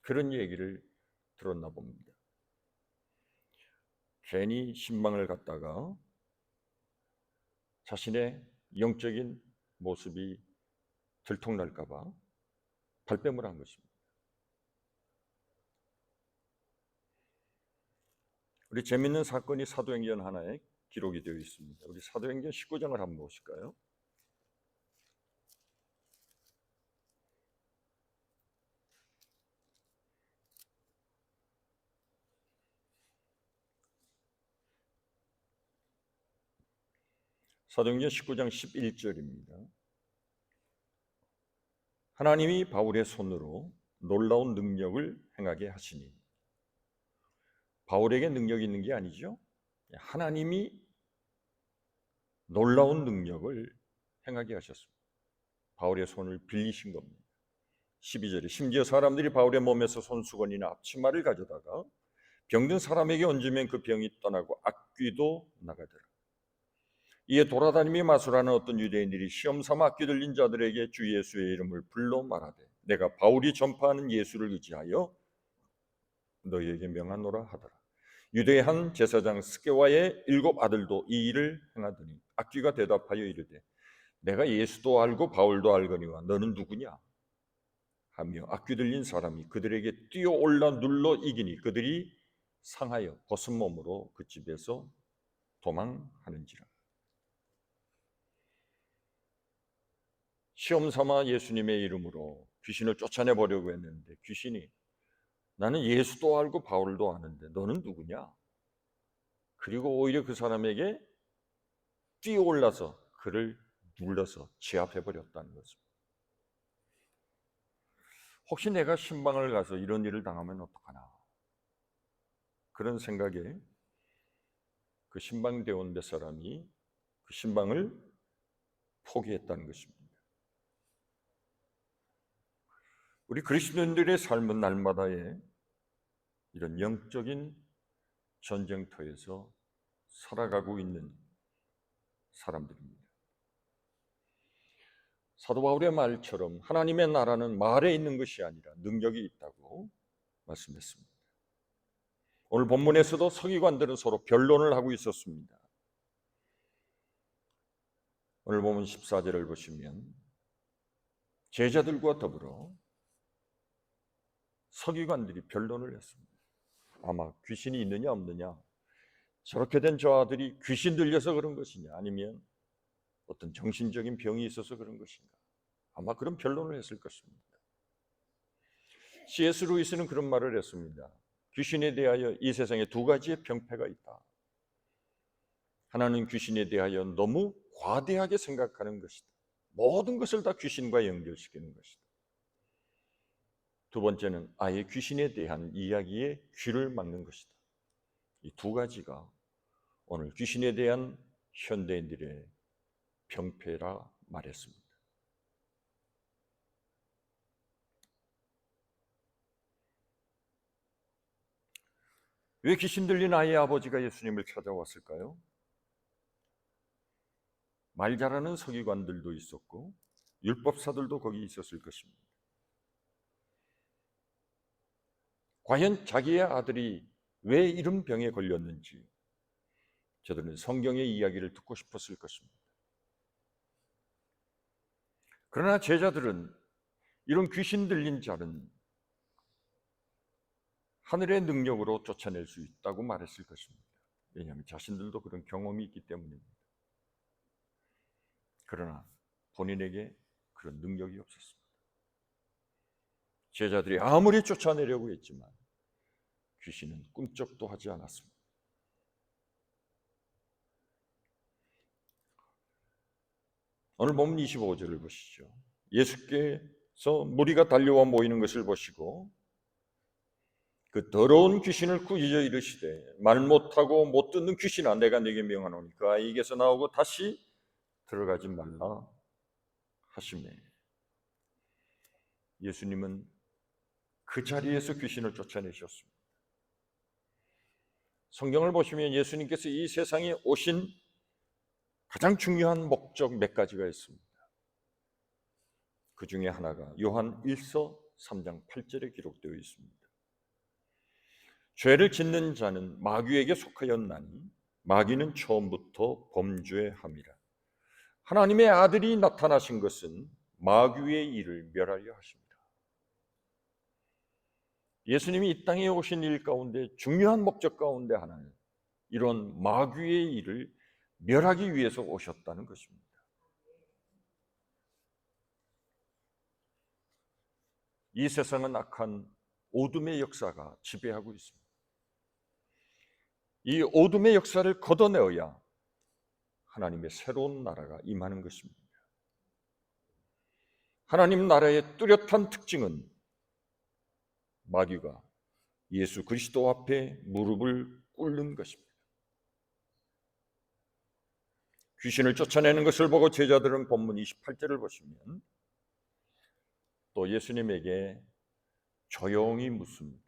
그런 얘기를 들었나 봅니다. 괜히 신방을 갔다가 자신의 영적인 모습이 들통날까 봐 발뺌을 한 것입니다. 우리 재밌는 사건이 사도행전 하나에 기록이 되어 있습니다. 우리 사도행전 19장을 한번 보실까요? 사도행전 19장 11절입니다. 하나님이 바울의 손으로 놀라운 능력을 행하게 하시니 바울에게 능력이 있는 게 아니죠. 하나님이 놀라운 능력을 행하게 하셨습니다. 바울의 손을 빌리신 겁니다. 12절에 심지어 사람들이 바울의 몸에서 손수건이나 앞치마를 가져다가 병든 사람에게 얹으면 그 병이 떠나고 악귀도 나가더라. 이에 돌아다니며 마술하는 어떤 유대인들이 시험 삼아 악귀 들린 자들에게 주 예수의 이름을 불러 말하되 내가 바울이 전파하는 예수를 의지하여 너희에게 명하노라 하더라. 유대의 한 제사장 스게와의 7 아들도 이 일을 행하더니 악귀가 대답하여 이르되 내가 예수도 알고 바울도 알거니와 너는 누구냐 하며 악귀 들린 사람이 그들에게 뛰어올라 눌러 이기니 그들이 상하여 벗은 몸으로 그 집에서 도망하는지라. 시험 삼아 예수님의 이름으로 귀신을 쫓아내 보려고 했는데 귀신이 나는 예수도 알고 바울도 아는데 너는 누구냐? 그리고 오히려 그 사람에게 뛰어올라서 그를 눌러서 제압해 버렸다는 것입니다. 혹시 내가 신방을 가서 이런 일을 당하면 어떡하나? 그런 생각에 그 신방대원 몇 사람이 그 신방을 포기했다는 것입니다. 우리 그리스도인들의 삶은 날마다의 이런 영적인 전쟁터에서 살아가고 있는 사람들입니다. 사도 바울의 말처럼 하나님의 나라는 말에 있는 것이 아니라 능력이 있다고 말씀했습니다. 오늘 본문에서도 서기관들은 서로 변론을 하고 있었습니다. 오늘 본문 14절을 보시면 제자들과 더불어 서기관들이 변론을 했습니다. 아마 귀신이 있느냐 없느냐, 저렇게 된 저 아들이 귀신 들려서 그런 것이냐 아니면 어떤 정신적인 병이 있어서 그런 것인가, 아마 그런 변론을 했을 것입니다. C.S. 루이스는 그런 말을 했습니다. 귀신에 대하여 이 세상에 2가지의 병폐가 있다. 하나는 귀신에 대하여 너무 과대하게 생각하는 것이다. 모든 것을 다 귀신과 연결시키는 것이다. 2번째는 아예 귀신에 대한 이야기에 귀를 막는 것이다. 이 2가지가 오늘 귀신에 대한 현대인들의 병폐라 말했습니다. 왜 귀신 들린 아이의 아버지가 예수님을 찾아왔을까요? 말 잘하는 서기관들도 있었고 율법사들도 거기 있었을 것입니다. 과연 자기의 아들이 왜 이런 병에 걸렸는지 저들은 성경의 이야기를 듣고 싶었을 것입니다. 그러나 제자들은 이런 귀신 들린 자는 하늘의 능력으로 쫓아낼 수 있다고 말했을 것입니다. 왜냐하면 자신들도 그런 경험이 있기 때문입니다. 그러나 본인에게 그런 능력이 없었습니다. 제자들이 아무리 쫓아내려고 했지만 귀신은 꿈쩍도 하지 않았습니다. 오늘 본문 25절을 보시죠. 예수께서 무리가 달려와 모이는 것을 보시고 그 더러운 귀신을 꾸짖어 이르시되 말 못하고 못 듣는 귀신아 내가 네게 명하노니 그 아이에게서 나오고 다시 들어가지 말라 하시매. 예수님은 그 자리에서 귀신을 쫓아내셨습니다. 성경을 보시면 예수님께서 이 세상에 오신 가장 중요한 목적 몇 가지가 있습니다. 그 중에 하나가 요한 1서 3장 8절에 기록되어 있습니다. 죄를 짓는 자는 마귀에게 속하였나니 마귀는 처음부터 범죄함이라. 하나님의 아들이 나타나신 것은 마귀의 일을 멸하려 하십니다. 예수님이 이 땅에 오신 일 가운데 중요한 목적 가운데 하나는 이런 마귀의 일을 멸하기 위해서 오셨다는 것입니다. 이 세상은 악한 어둠의 역사가 지배하고 있습니다. 이 어둠의 역사를 걷어내어야 하나님의 새로운 나라가 임하는 것입니다. 하나님 나라의 뚜렷한 특징은 마귀가 예수 그리스도 앞에 무릎을 꿇는 것입니다. 귀신을 쫓아내는 것을 보고 제자들은 본문 28절을 보시면 또 예수님에게 조용히 묻습니다.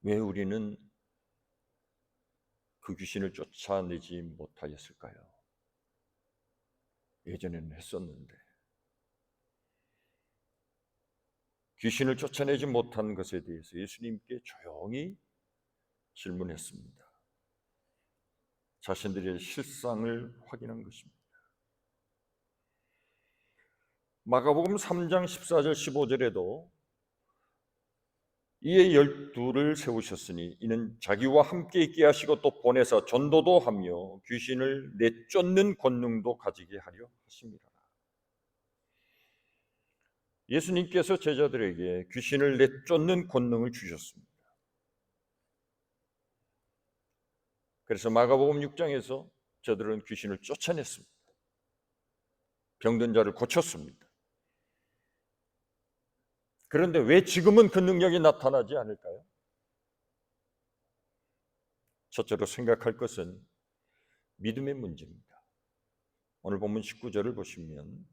왜 우리는 그 귀신을 쫓아내지 못하였을까요? 예전에는 했었는데. 귀신을 쫓아내지 못한 것에 대해서 예수님께 조용히 질문했습니다. 자신들의 실상을 확인한 것입니다. 마가복음 3장 14절 15절에도 이에 12를 세우셨으니 이는 자기와 함께 있게 하시고 또 보내사 전도도 하며 귀신을 내쫓는 권능도 가지게 하려 하심이라. 예수님께서 제자들에게 귀신을 내쫓는 권능을 주셨습니다. 그래서 마가복음 6장에서 저들은 귀신을 쫓아냈습니다. 병든 자를 고쳤습니다. 그런데 왜 지금은 그 능력이 나타나지 않을까요? 첫째로 생각할 것은 믿음의 문제입니다. 오늘 본문 19절을 보시면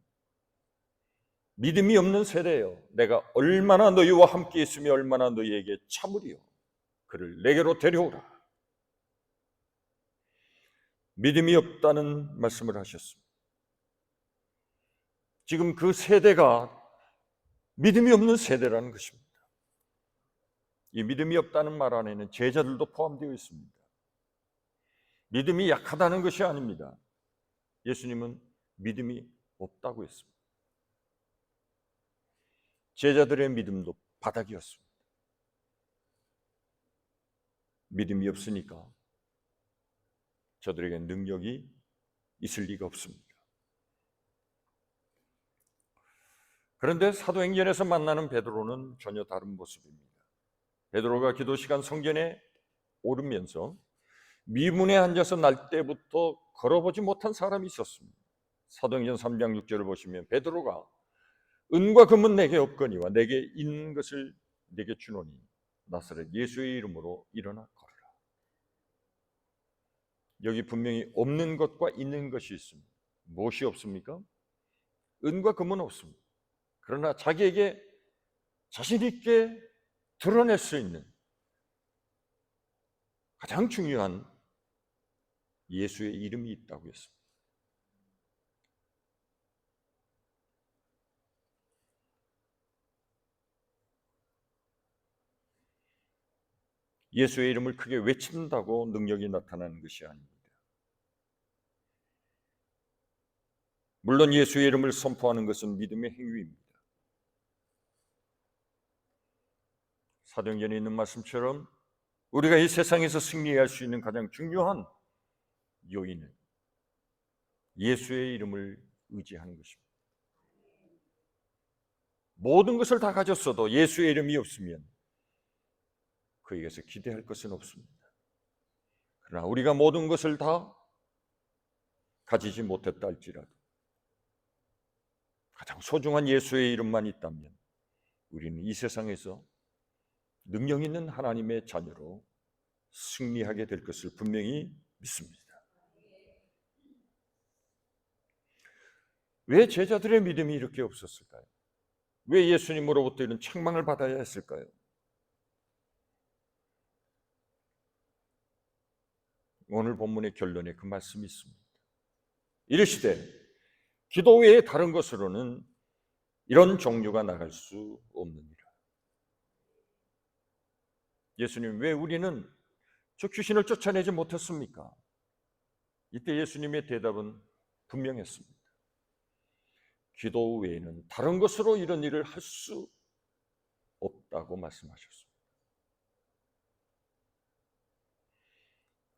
믿음이 없는 세대여 내가 얼마나 너희와 함께 있으며 얼마나 너희에게 참으리요 그를 내게로 데려오라. 믿음이 없다는 말씀을 하셨습니다. 지금 그 세대가 믿음이 없는 세대라는 것입니다. 이 믿음이 없다는 말 안에는 제자들도 포함되어 있습니다. 믿음이 약하다는 것이 아닙니다. 예수님은 믿음이 없다고 했습니다. 제자들의 믿음도 바닥이었습니다. 믿음이 없으니까 저들에게 능력이 있을 리가 없습니다. 그런데 사도행전에서 만나는 베드로는 전혀 다른 모습입니다. 베드로가 기도 시간 성전에 오르면서 미문에 앉아서 날 때부터 걸어보지 못한 사람이 있었습니다. 사도행전 3장 6절을 보시면 베드로가 은과 금은 내게 없거니와 내게 있는 것을 내게 주노니 나사렛 예수의 이름으로 일어나 걸으라. 여기 분명히 없는 것과 있는 것이 있습니다. 무엇이 없습니까? 은과 금은 없습니다. 그러나 자기에게 자신 있게 드러낼 수 있는 가장 중요한 예수의 이름이 있다고 했습니다. 예수의 이름을 크게 외친다고 능력이 나타나는 것이 아닙니다. 물론 예수의 이름을 선포하는 것은 믿음의 행위입니다. 사도행전에 있는 말씀처럼 우리가 이 세상에서 승리할 수 있는 가장 중요한 요인은 예수의 이름을 의지하는 것입니다. 모든 것을 다 가졌어도 예수의 이름이 없으면 그에게서 기대할 것은 없습니다. 그러나 우리가 모든 것을 다 가지지 못했다 할지라도 가장 소중한 예수의 이름만 있다면 우리는 이 세상에서 능력 있는 하나님의 자녀로 승리하게 될 것을 분명히 믿습니다. 왜 제자들의 믿음이 이렇게 없었을까요? 왜 예수님으로부터 이런 책망을 받아야 했을까요? 오늘 본문의 결론에 그 말씀이 있습니다. 이르시되 기도 외에 다른 것으로는 이런 종류가 나갈 수 없느니라. 예수님, 왜 우리는 저 귀신을 쫓아내지 못했습니까? 이때 예수님의 대답은 분명했습니다. 기도 외에는 다른 것으로 이런 일을 할 수 없다고 말씀하셨습니다.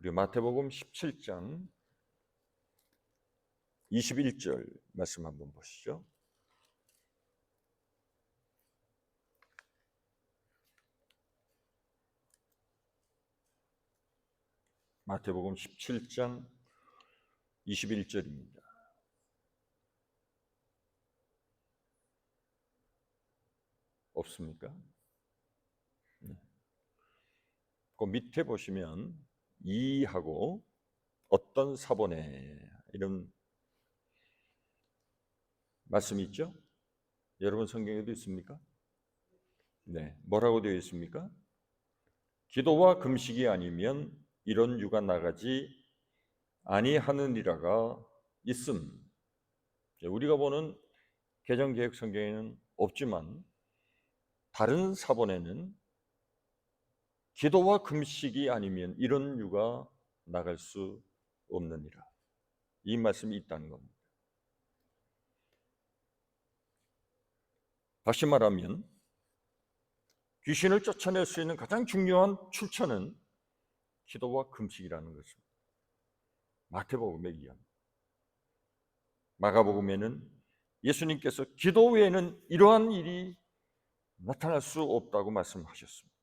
우리 마태복음 17장 21절 말씀 한번 보시죠. 마태복음 17장 21절입니다. 없습니까? 그 밑에 보시면 이하고 어떤 사본에 이런 말씀이 있죠? 여러분 성경에도 있습니까? 네, 뭐라고 되어 있습니까? 기도와 금식이 아니면 이런 유가 나가지 아니하느니라가 있음. 우리가 보는 개정개혁 성경에는 없지만 다른 사본에는 기도와 금식이 아니면 이런 유가 나갈 수 없느니라, 이 말씀이 있다는 겁니다. 다시 말하면 귀신을 쫓아낼 수 있는 가장 중요한 출처는 기도와 금식이라는 것입니다. 마태복음에 의하면, 마가복음에는 예수님께서 기도 외에는 이러한 일이 나타날 수 없다고 말씀하셨습니다.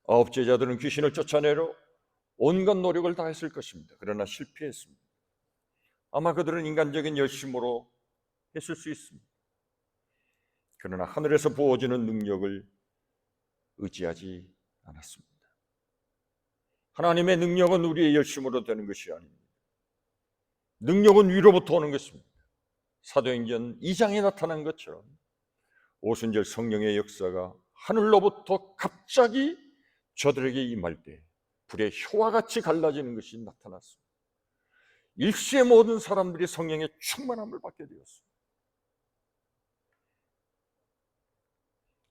아홉 제자들은 귀신을 쫓아내려 온갖 노력을 다했을 것입니다. 그러나 실패했습니다. 아마 그들은 인간적인 열심으로 했을 수 있습니다. 그러나 하늘에서 부어지는 능력을 의지하지 않았습니다. 하나님의 능력은 우리의 열심으로 되는 것이 아닙니다. 능력은 위로부터 오는 것입니다. 사도행전 2장에 나타난 것처럼 오순절 성령의 역사가 하늘로부터 갑자기 저들에게 임할 때 불의 혀와 같이 갈라지는 것이 나타났습니다. 일시에 모든 사람들이 성령의 충만함을 받게 되었습니다.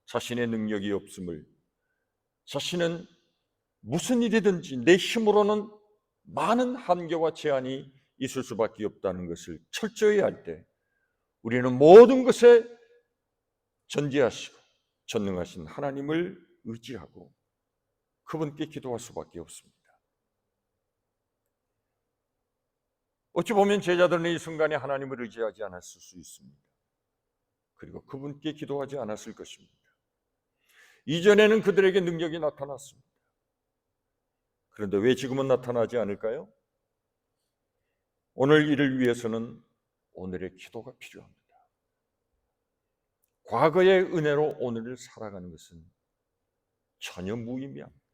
자신의 능력이 없음을, 자신은 무슨 일이든지 내 힘으로는 많은 한계와 제한이 있을 수밖에 없다는 것을 철저히 알 때 우리는 모든 것에 전지하시고 전능하신 하나님을 의지하고 그분께 기도할 수밖에 없습니다. 어찌 보면 제자들은 이 순간에 하나님을 의지하지 않았을 수 있습니다. 그리고 그분께 기도하지 않았을 것입니다. 이전에는 그들에게 능력이 나타났습니다. 그런데 왜 지금은 나타나지 않을까요? 오늘 일을 위해서는 오늘의 기도가 필요합니다. 과거의 은혜로 오늘을 살아가는 것은 전혀 무의미합니다.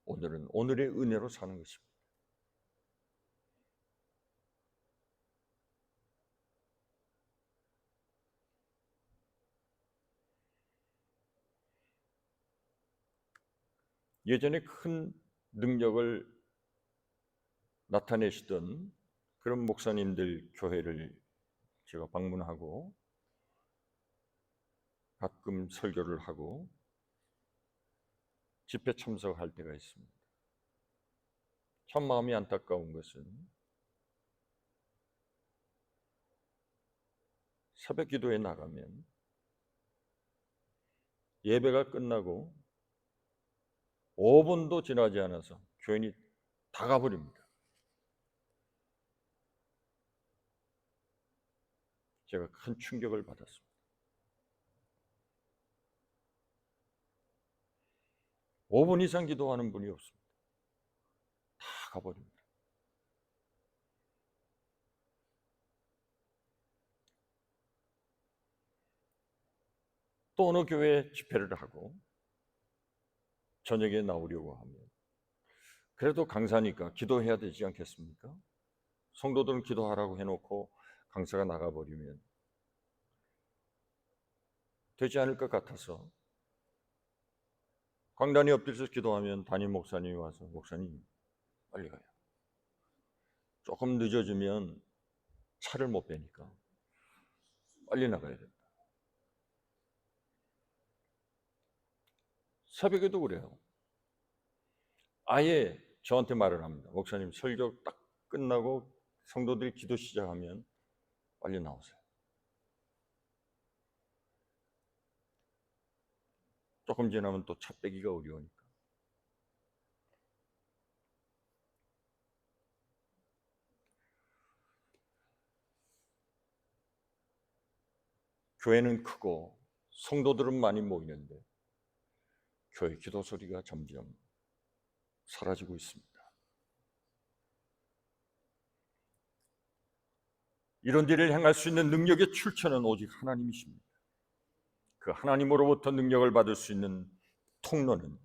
오늘은 오늘의 은혜로 사는 것입니다. 예전에 큰 능력을 나타내시던 그런 목사님들 교회를 제가 방문하고 가끔 설교를 하고 집회 참석할 때가 있습니다. 참 마음이 안타까운 것은 새벽 기도에 나가면 예배가 끝나고 5분도 지나지 않아서 교인이 다 가버립니다. 제가 큰 충격을 받았습니다. 5분 이상 기도하는 분이 없습니다. 다 가버립니다. 또 어느 교회에 집회를 하고 저녁에 나오려고 하면 그래도 강사니까 기도해야 되지 않겠습니까? 성도들은 기도하라고 해놓고 강사가 나가버리면 되지 않을 것 같아서 강단이 엎드려서 기도하면 담임 목사님이 와서 목사님 빨리 가요. 조금 늦어지면 차를 못 빼니까 빨리 나가야 된다. 새벽에도 그래요. 아예 저한테 말을 합니다. 목사님 설교 딱 끝나고 성도들이 기도 시작하면 빨리 나오세요. 조금 지나면 또 차 빼기가 어려우니까. 교회는 크고 성도들은 많이 모이는데 교회 기도 소리가 점점 사라지고 있습니다. 이런 일을 행할 수 있는 능력의 출처는 오직 하나님이십니다. 그 하나님으로부터 능력을 받을 수 있는 통로는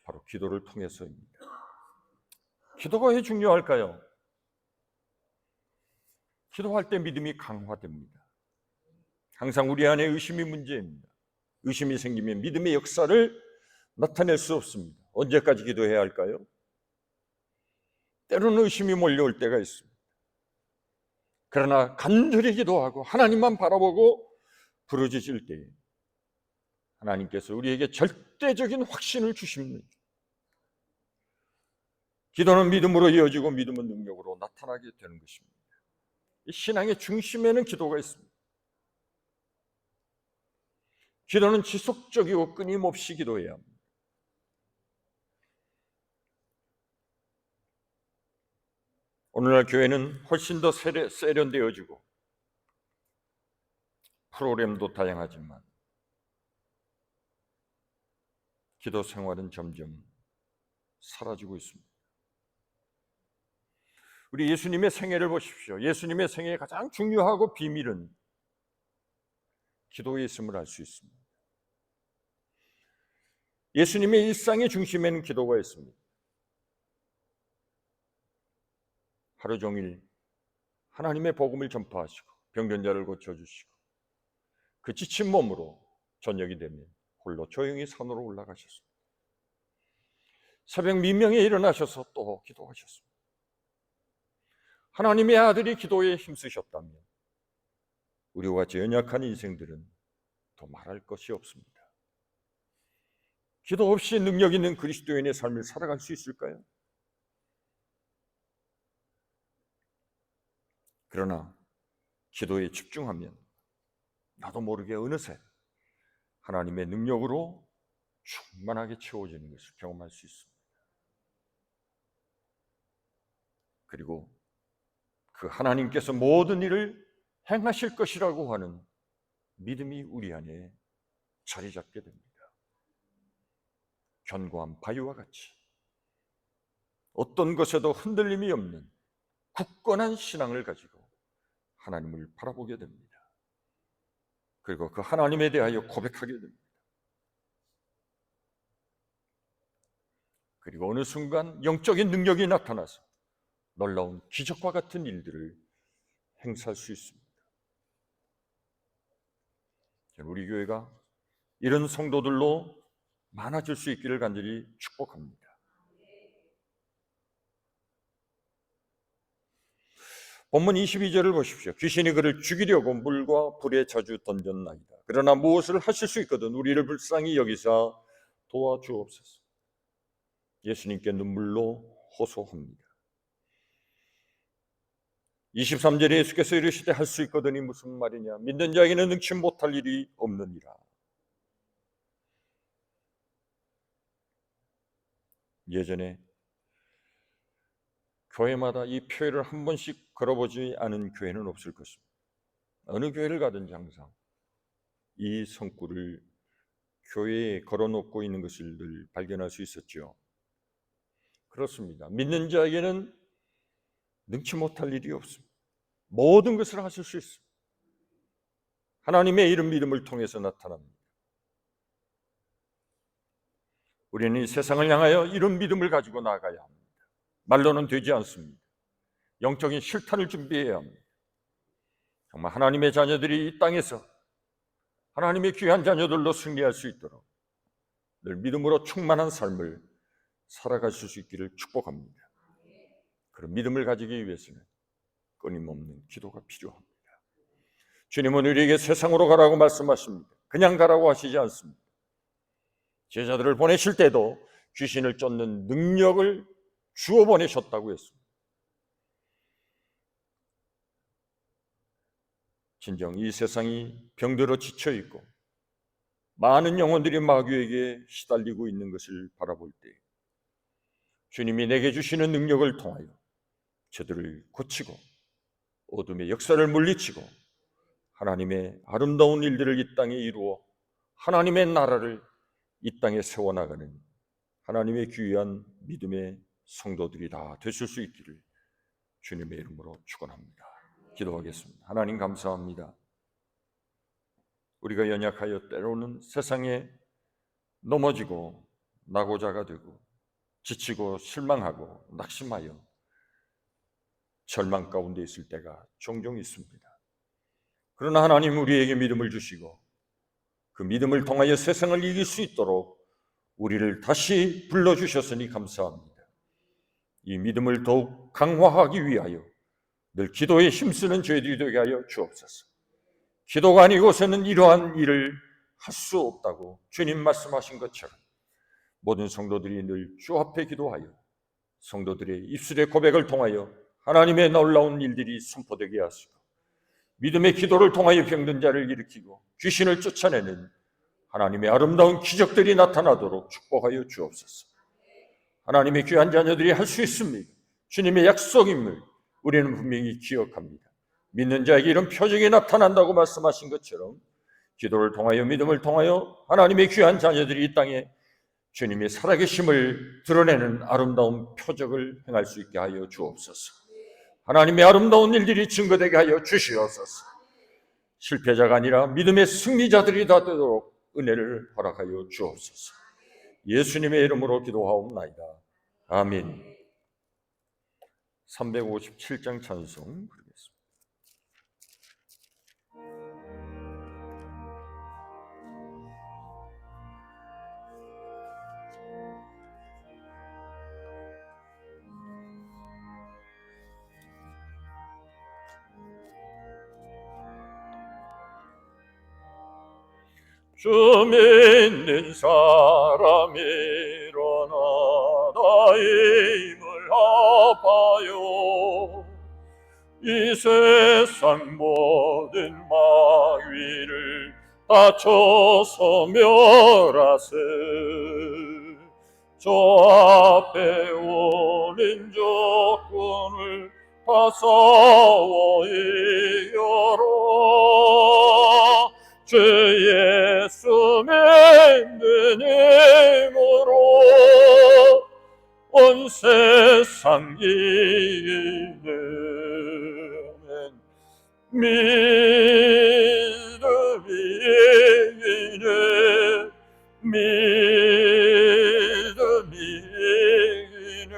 바로 기도를 통해서입니다. 기도가 왜 중요할까요? 기도할 때 믿음이 강화됩니다. 항상 우리 안에 의심이 문제입니다. 의심이 생기면 믿음의 역사를 나타낼 수 없습니다. 언제까지 기도해야 할까요? 때로는 의심이 몰려올 때가 있습니다. 그러나 간절히 기도하고 하나님만 바라보고 부르짖을 때에 하나님께서 우리에게 절대적인 확신을 주십니다. 기도는 믿음으로 이어지고 믿음은 능력으로 나타나게 되는 것입니다. 이 신앙의 중심에는 기도가 있습니다. 기도는 지속적이고 끊임없이 기도해야 합니다. 오늘날 교회는 훨씬 더 세련되어지고 프로그램도 다양하지만 기도 생활은 점점 사라지고 있습니다. 우리 예수님의 생애를 보십시오. 예수님의 생애의 가장 중요하고 비밀은 기도에 있음을 알 수 있습니다. 예수님의 일상의 중심에는 기도가 있습니다. 하루 종일 하나님의 복음을 전파하시고 병든 자를 고쳐주시고 그 지친 몸으로 저녁이 되면 홀로 조용히 산으로 올라가셨습니다. 새벽 민명에 일어나셔서 또 기도하셨습니다. 하나님의 아들이 기도에 힘쓰셨다면 우리와 같이 연약한 인생들은 더 말할 것이 없습니다. 기도 없이 능력 있는 그리스도인의 삶을 살아갈 수 있을까요? 그러나 기도에 집중하면 나도 모르게 어느새 하나님의 능력으로 충만하게 채워지는 것을 경험할 수 있습니다. 그리고 그 하나님께서 모든 일을 행하실 것이라고 하는 믿음이 우리 안에 자리 잡게 됩니다. 견고한 바위와 같이 어떤 것에도 흔들림이 없는 굳건한 신앙을 가지고 하나님을 바라보게 됩니다. 그리고 그 하나님에 대하여 고백하게 됩니다. 그리고 어느 순간 영적인 능력이 나타나서 놀라운 기적과 같은 일들을 행사할 수 있습니다. 우리 교회가 이런 성도들로 많아질 수 있기를 간절히 축복합니다. 본문 22절을 보십시오. 귀신이 그를 죽이려고 물과 불에 자주 던졌나이다. 그러나 무엇을 하실 수 있거든 우리를 불쌍히 여기사 도와주옵소서. 예수님께 눈물로 호소합니다. 23절에 예수께서 이르시되 할 수 있거든이 무슨 말이냐? 믿는 자에게는 능치 못할 일이 없느니라. 예전에 교회마다 이 표현을 한 번씩 걸어보지 않은 교회는 없을 것입니다. 어느 교회를 가든지 항상 이 성구를 교회에 걸어놓고 있는 것을 늘 발견할 수 있었죠. 그렇습니다. 믿는 자에게는 능치 못할 일이 없습니다. 모든 것을 하실 수 있습니다. 하나님의 이름 믿음을 통해서 나타납니다. 우리는 이 세상을 향하여 이런 믿음을 가지고 나아가야 합니다. 말로는 되지 않습니다. 영적인 실탄을 준비해야 합니다. 정말 하나님의 자녀들이 이 땅에서 하나님의 귀한 자녀들로 승리할 수 있도록 늘 믿음으로 충만한 삶을 살아가실 수 있기를 축복합니다. 그런 믿음을 가지기 위해서는 끊임없는 기도가 필요합니다. 주님은 우리에게 세상으로 가라고 말씀하십니다. 그냥 가라고 하시지 않습니다. 제자들을 보내실 때도 귀신을 쫓는 능력을 주어 보내셨다고 했습니다. 진정 이 세상이 병들어 지쳐 있고 많은 영혼들이 마귀에게 시달리고 있는 것을 바라볼 때 주님이 내게 주시는 능력을 통하여 저들을 고치고 어둠의 역사를 물리치고 하나님의 아름다운 일들을 이 땅에 이루어 하나님의 나라를 이 땅에 세워나가는 하나님의 귀한 믿음의 성도들이 다 되실 수 있기를 주님의 이름으로 축원합니다. 기도하겠습니다. 하나님 감사합니다. 우리가 연약하여 때로는 세상에 넘어지고 낙오자가 되고 지치고 실망하고 낙심하여 절망 가운데 있을 때가 종종 있습니다. 그러나 하나님 우리에게 믿음을 주시고 그 믿음을 통하여 세상을 이길 수 있도록 우리를 다시 불러주셨으니 감사합니다. 이 믿음을 더욱 강화하기 위하여 늘 기도에 힘쓰는 저희들이 되게 하여 주옵소서. 기도가 아니고서는 이러한 일을 할 수 없다고 주님 말씀하신 것처럼 모든 성도들이 늘 주 앞에 기도하여 성도들의 입술의 고백을 통하여 하나님의 놀라운 일들이 선포되게 하시고 믿음의 기도를 통하여 병든 자를 일으키고 귀신을 쫓아내는 하나님의 아름다운 기적들이 나타나도록 축복하여 주옵소서. 하나님의 귀한 자녀들이 할 수 있습니다. 주님의 약속임을 우리는 분명히 기억합니다. 믿는 자에게 이런 표적이 나타난다고 말씀하신 것처럼 기도를 통하여 믿음을 통하여 하나님의 귀한 자녀들이 이 땅에 주님의 살아계심을 드러내는 아름다운 표적을 행할 수 있게 하여 주옵소서. 하나님의 아름다운 일들이 증거되게 하여 주시옵소서. 실패자가 아니라 믿음의 승리자들이 다 되도록 은혜를 허락하여 주옵소서. 예수님의 이름으로 기도하옵나이다. 아멘. 357장 찬송 부르겠습니다. 주 믿는 사람이 일어나 나 힘을 합하여 이 세상 모든 마귀를 다쳐서 멸하세. 저 앞에 오는 적군을 다 싸워 이겨라. 주 예수 믿는 힘으로 온 세상 이기네. 믿음이 이기네. 믿음이 이기네.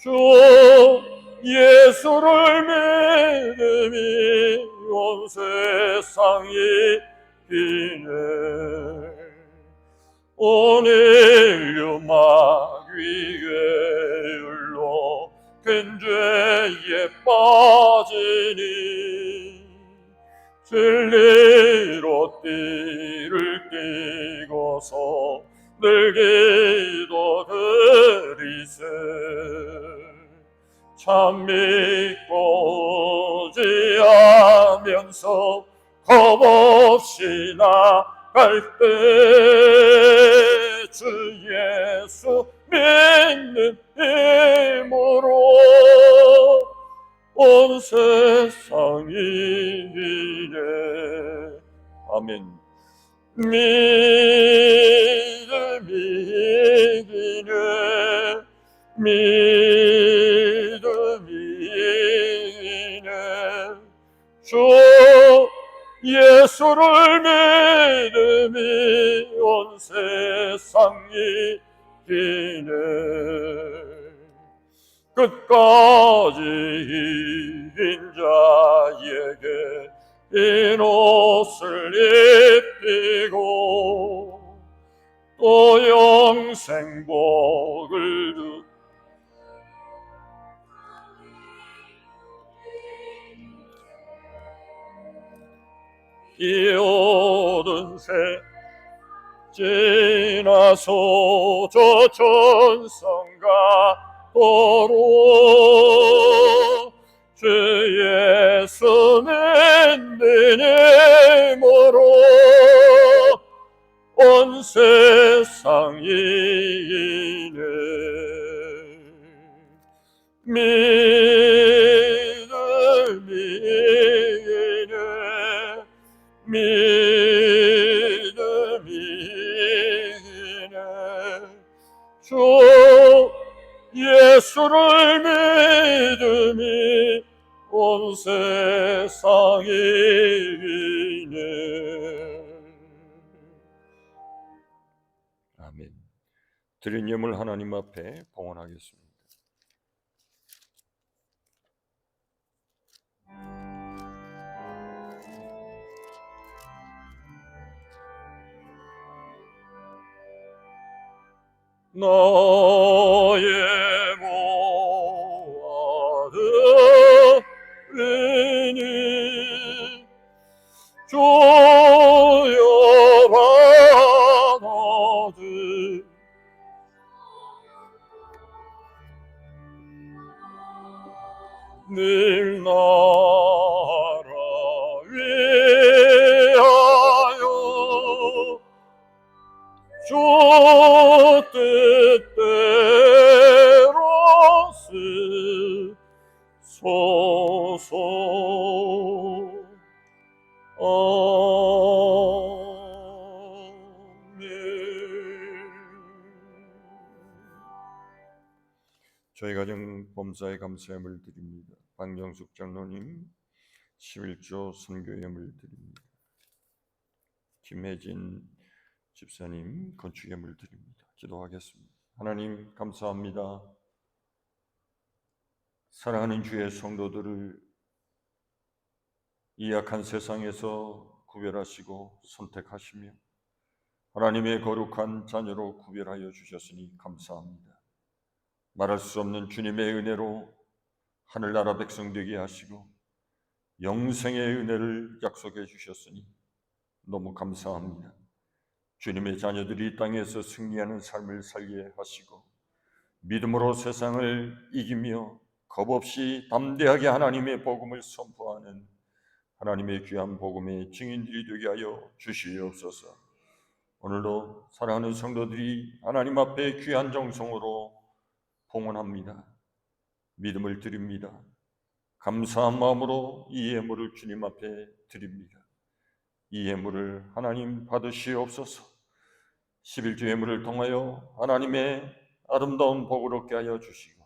주 예수를 믿음이 온 세상이 이기네. 오늘 마귀의 율로 큰 죄에 빠지니 진리로 띠를 띠고서 늘 기도드리세. 참 믿고 의지하면서 겁없이 나갈 때 주 예수 믿는 힘으로 온 세상이 이기네. 아멘. 믿음이 이기네. 믿음이 이기네. 주 예수를 믿음이 온 세상이 이기네. 끝까지 이긴 자에게 흰 옷을 입히고 또 영생 복을 주. 이 모든 새 지나서 저 천성가 도로 주 예수 믿는 힘으로 온 세상이 이기네. 믿음이 이기네. 믿음이 이기네. 주 예수를 믿음이 온 온 세상이 이네. 아멘. 드린 예물 하나님 앞에 봉헌하겠습니다. 나의 모아드리니 주여 받아주. 늘 나라 위하여 주 뜻대로 쓰소서. 저희 가정 범사에 감사함을 드립니다. 박영숙 장로님 11조 선교예물 드립니다. 김혜진 집사님 건축예물 드립니다. 기도하겠습니다. 하나님 감사합니다. 사랑하는 주의 성도들을 이 악한 세상에서 구별하시고 선택하시며 하나님의 거룩한 자녀로 구별하여 주셨으니 감사합니다. 말할 수 없는 주님의 은혜로 하늘나라 백성 되게 하시고 영생의 은혜를 약속해 주셨으니 너무 감사합니다. 주님의 자녀들이 이 땅에서 승리하는 삶을 살게 하시고 믿음으로 세상을 이기며 겁없이 담대하게 하나님의 복음을 선포하는 하나님의 귀한 복음의 증인들이 되게 하여 주시옵소서. 오늘도 사랑하는 성도들이 하나님 앞에 귀한 정성으로 봉헌합니다. 믿음을 드립니다. 감사한 마음으로 이 예물을 주님 앞에 드립니다. 이 예물을 하나님 받으시옵소서. 11조 예물을 통하여 하나님의 아름다운 복을 얻게 하여 주시고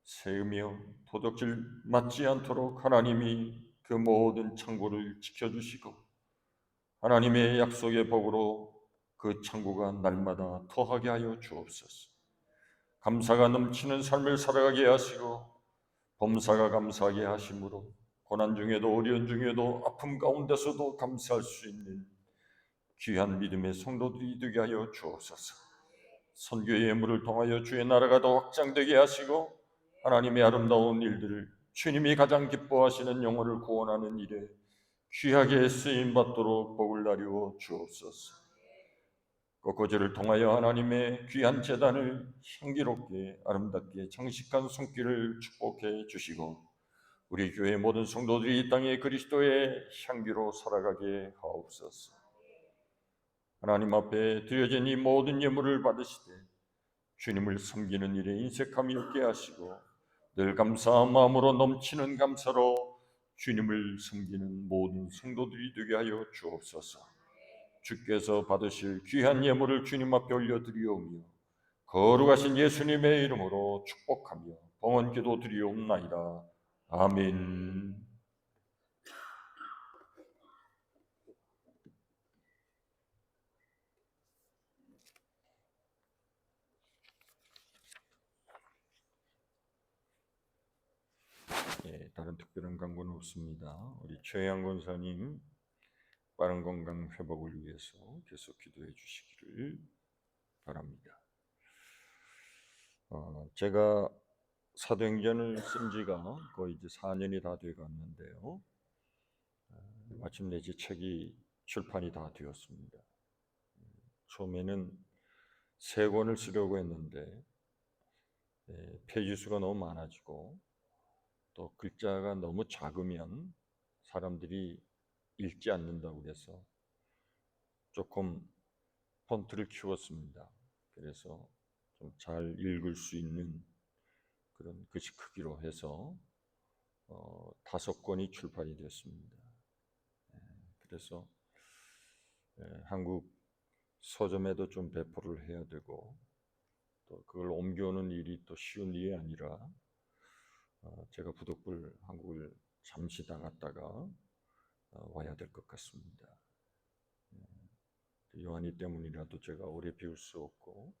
세으며 도적질 맞지 않도록 하나님이 그 모든 창고를 지켜주시고 하나님의 약속의 복으로 그 창고가 날마다 더하게 하여 주옵소서. 감사가 넘치는 삶을 살아가게 하시고 범사가 감사하게 하심으로 고난 중에도 어려운 중에도 아픔 가운데서도 감사할 수 있는 귀한 믿음의 성도들이 되게 하여 주옵소서. 선교의 예물을 통하여 주의 나라가 더 확장되게 하시고 하나님의 아름다운 일들을 주님이 가장 기뻐하시는 영혼을 구원하는 일에 귀하게 쓰임받도록 복을 나누어 주옵소서. 꽃꽂이를 통하여 하나님의 귀한 제단을 향기롭게 아름답게 장식한 손길을 축복해 주시고 우리 교회 모든 성도들이 이 땅에 그리스도의 향기로 살아가게 하옵소서. 하나님 앞에 드려진 이 모든 예물을 받으시되 주님을 섬기는 일에 인색함이 없게 하시고 늘 감사한 마음으로 넘치는 감사로 주님을 섬기는 모든 성도들이 되게 하여 주옵소서. 주께서 받으실 귀한 예물을 주님 앞에 올려드리오며 거룩하신 예수님의 이름으로 축복하며 봉헌 기도 드리옵나이다. 아멘. 다른 특별한 간구는 없습니다. 우리 최양 권사님 빠른 건강 회복을 위해서 계속 기도해 주시기를 바랍니다. 제가 사도행전을 쓴 지가 거의 이제 4년이 다 돼 갔는데요. 마침내 이제 책이 출판이 다 되었습니다. 처음에는 3권을 쓰려고 했는데 페이지 수가 너무 많아지고 또 글자가 너무 작으면 사람들이 읽지 않는다고 그래서 조금 폰트를 키웠습니다. 그래서 좀 잘 읽을 수 있는 그런 글씨 크기로 해서 5권이 출판이 됐습니다. 그래서 한국 서점에도 좀 배포를 해야 되고 또 그걸 옮겨오는 일이 또 쉬운 일이 아니라 제가 부득불 한국을 잠시 나갔다가 와야 될 것 같습니다. 요한이 때문이라도 제가 오래 비울 수 없고,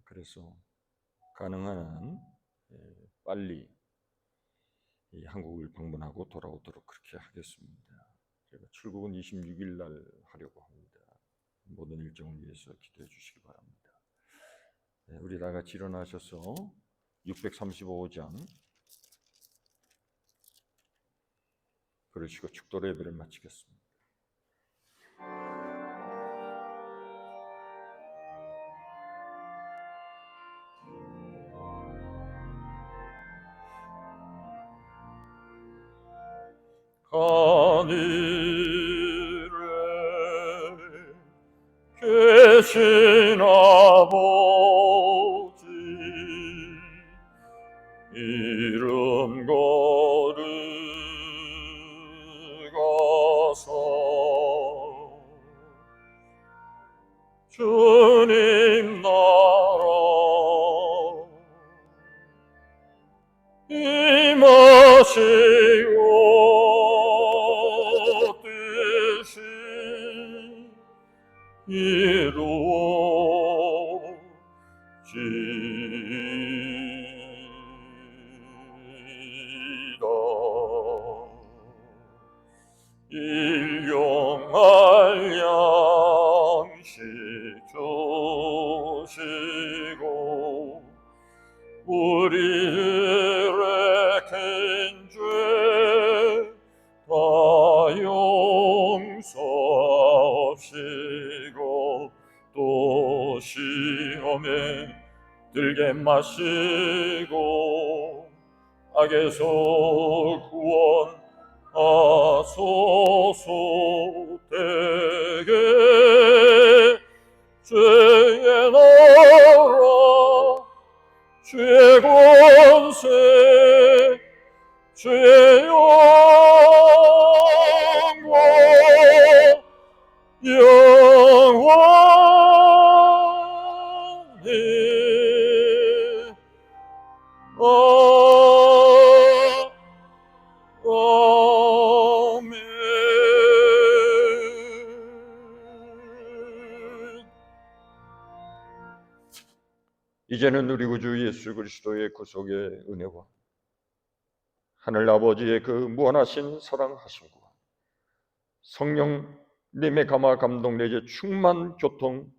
그래서 가능한 한 빨리 이 한국을 방문하고 돌아오도록 그렇게 하겠습니다. 제가 출국은 26일 날 하려고 합니다. 모든 일정을 위해서 기도해 주시기 바랍니다. 우리 다 같이 일어나셔서 635장 그러시고 축도 예배를 마치겠습니다. 하늘에 계신 아버지 이름 거룩하사 주님 나라 임하시고 뜻이 이루어지이다. 일용할 양식 주시고 우리들의 큰 죄 다 용서하시고 또 시험에 들게 마시고 악에서 구원하소서. 대개 주의 나라 주의 권세 주의 영광 영원히 아멘. 이제는 우리 구주 예수 그리스도의 구속의 은혜와 하늘 아버지의 그 무한하신 사랑하심과 성령님의 감화 감동 내지 충만 교통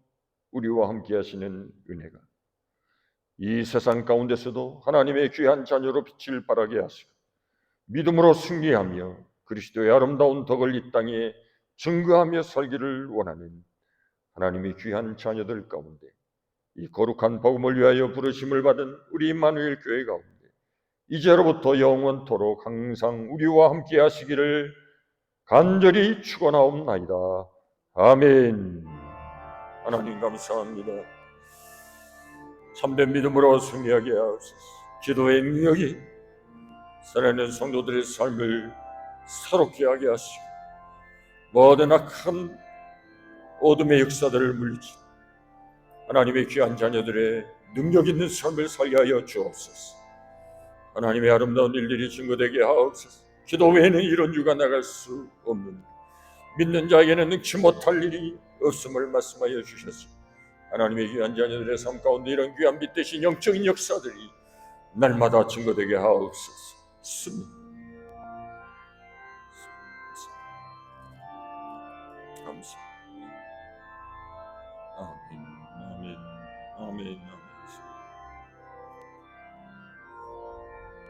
우리와 함께 하시는 은혜가 이 세상 가운데서도 하나님의 귀한 자녀로 빛을 발하게 하시고 믿음으로 승리하며 그리스도의 아름다운 덕을 이 땅에 증거하며 살기를 원하는 하나님의 귀한 자녀들 가운데 이 거룩한 복음을 위하여 부르심을 받은 우리 임마누엘 교회 가운데 이제로부터 영원토록 항상 우리와 함께 하시기를 간절히 축원하옵나이다. 아멘. 하나님 감사합니다. 참된 믿음으로 승리하게 하옵소서. 기도의 능력이 살아있는 성도들의 삶을 새롭게 하게 하시고 모든 악한 어둠의 역사들을 물리치고 하나님의 귀한 자녀들의 능력 있는 삶을 살게 하여 주옵소서. 하나님의 아름다운 일들이 증거되게 하옵소서. 기도 외에는 이런 유가 나갈 수 없는 믿는 자에게는 능치 못할 일이 없음을 말씀하여 주셨습니다. 하나님의 귀한 자녀들의 삶 가운데 이런 귀한 빛 대신 영적인 역사들이 날마다 증거되게 하옵소서. 감사합니다. 아멘, 아멘, 아멘.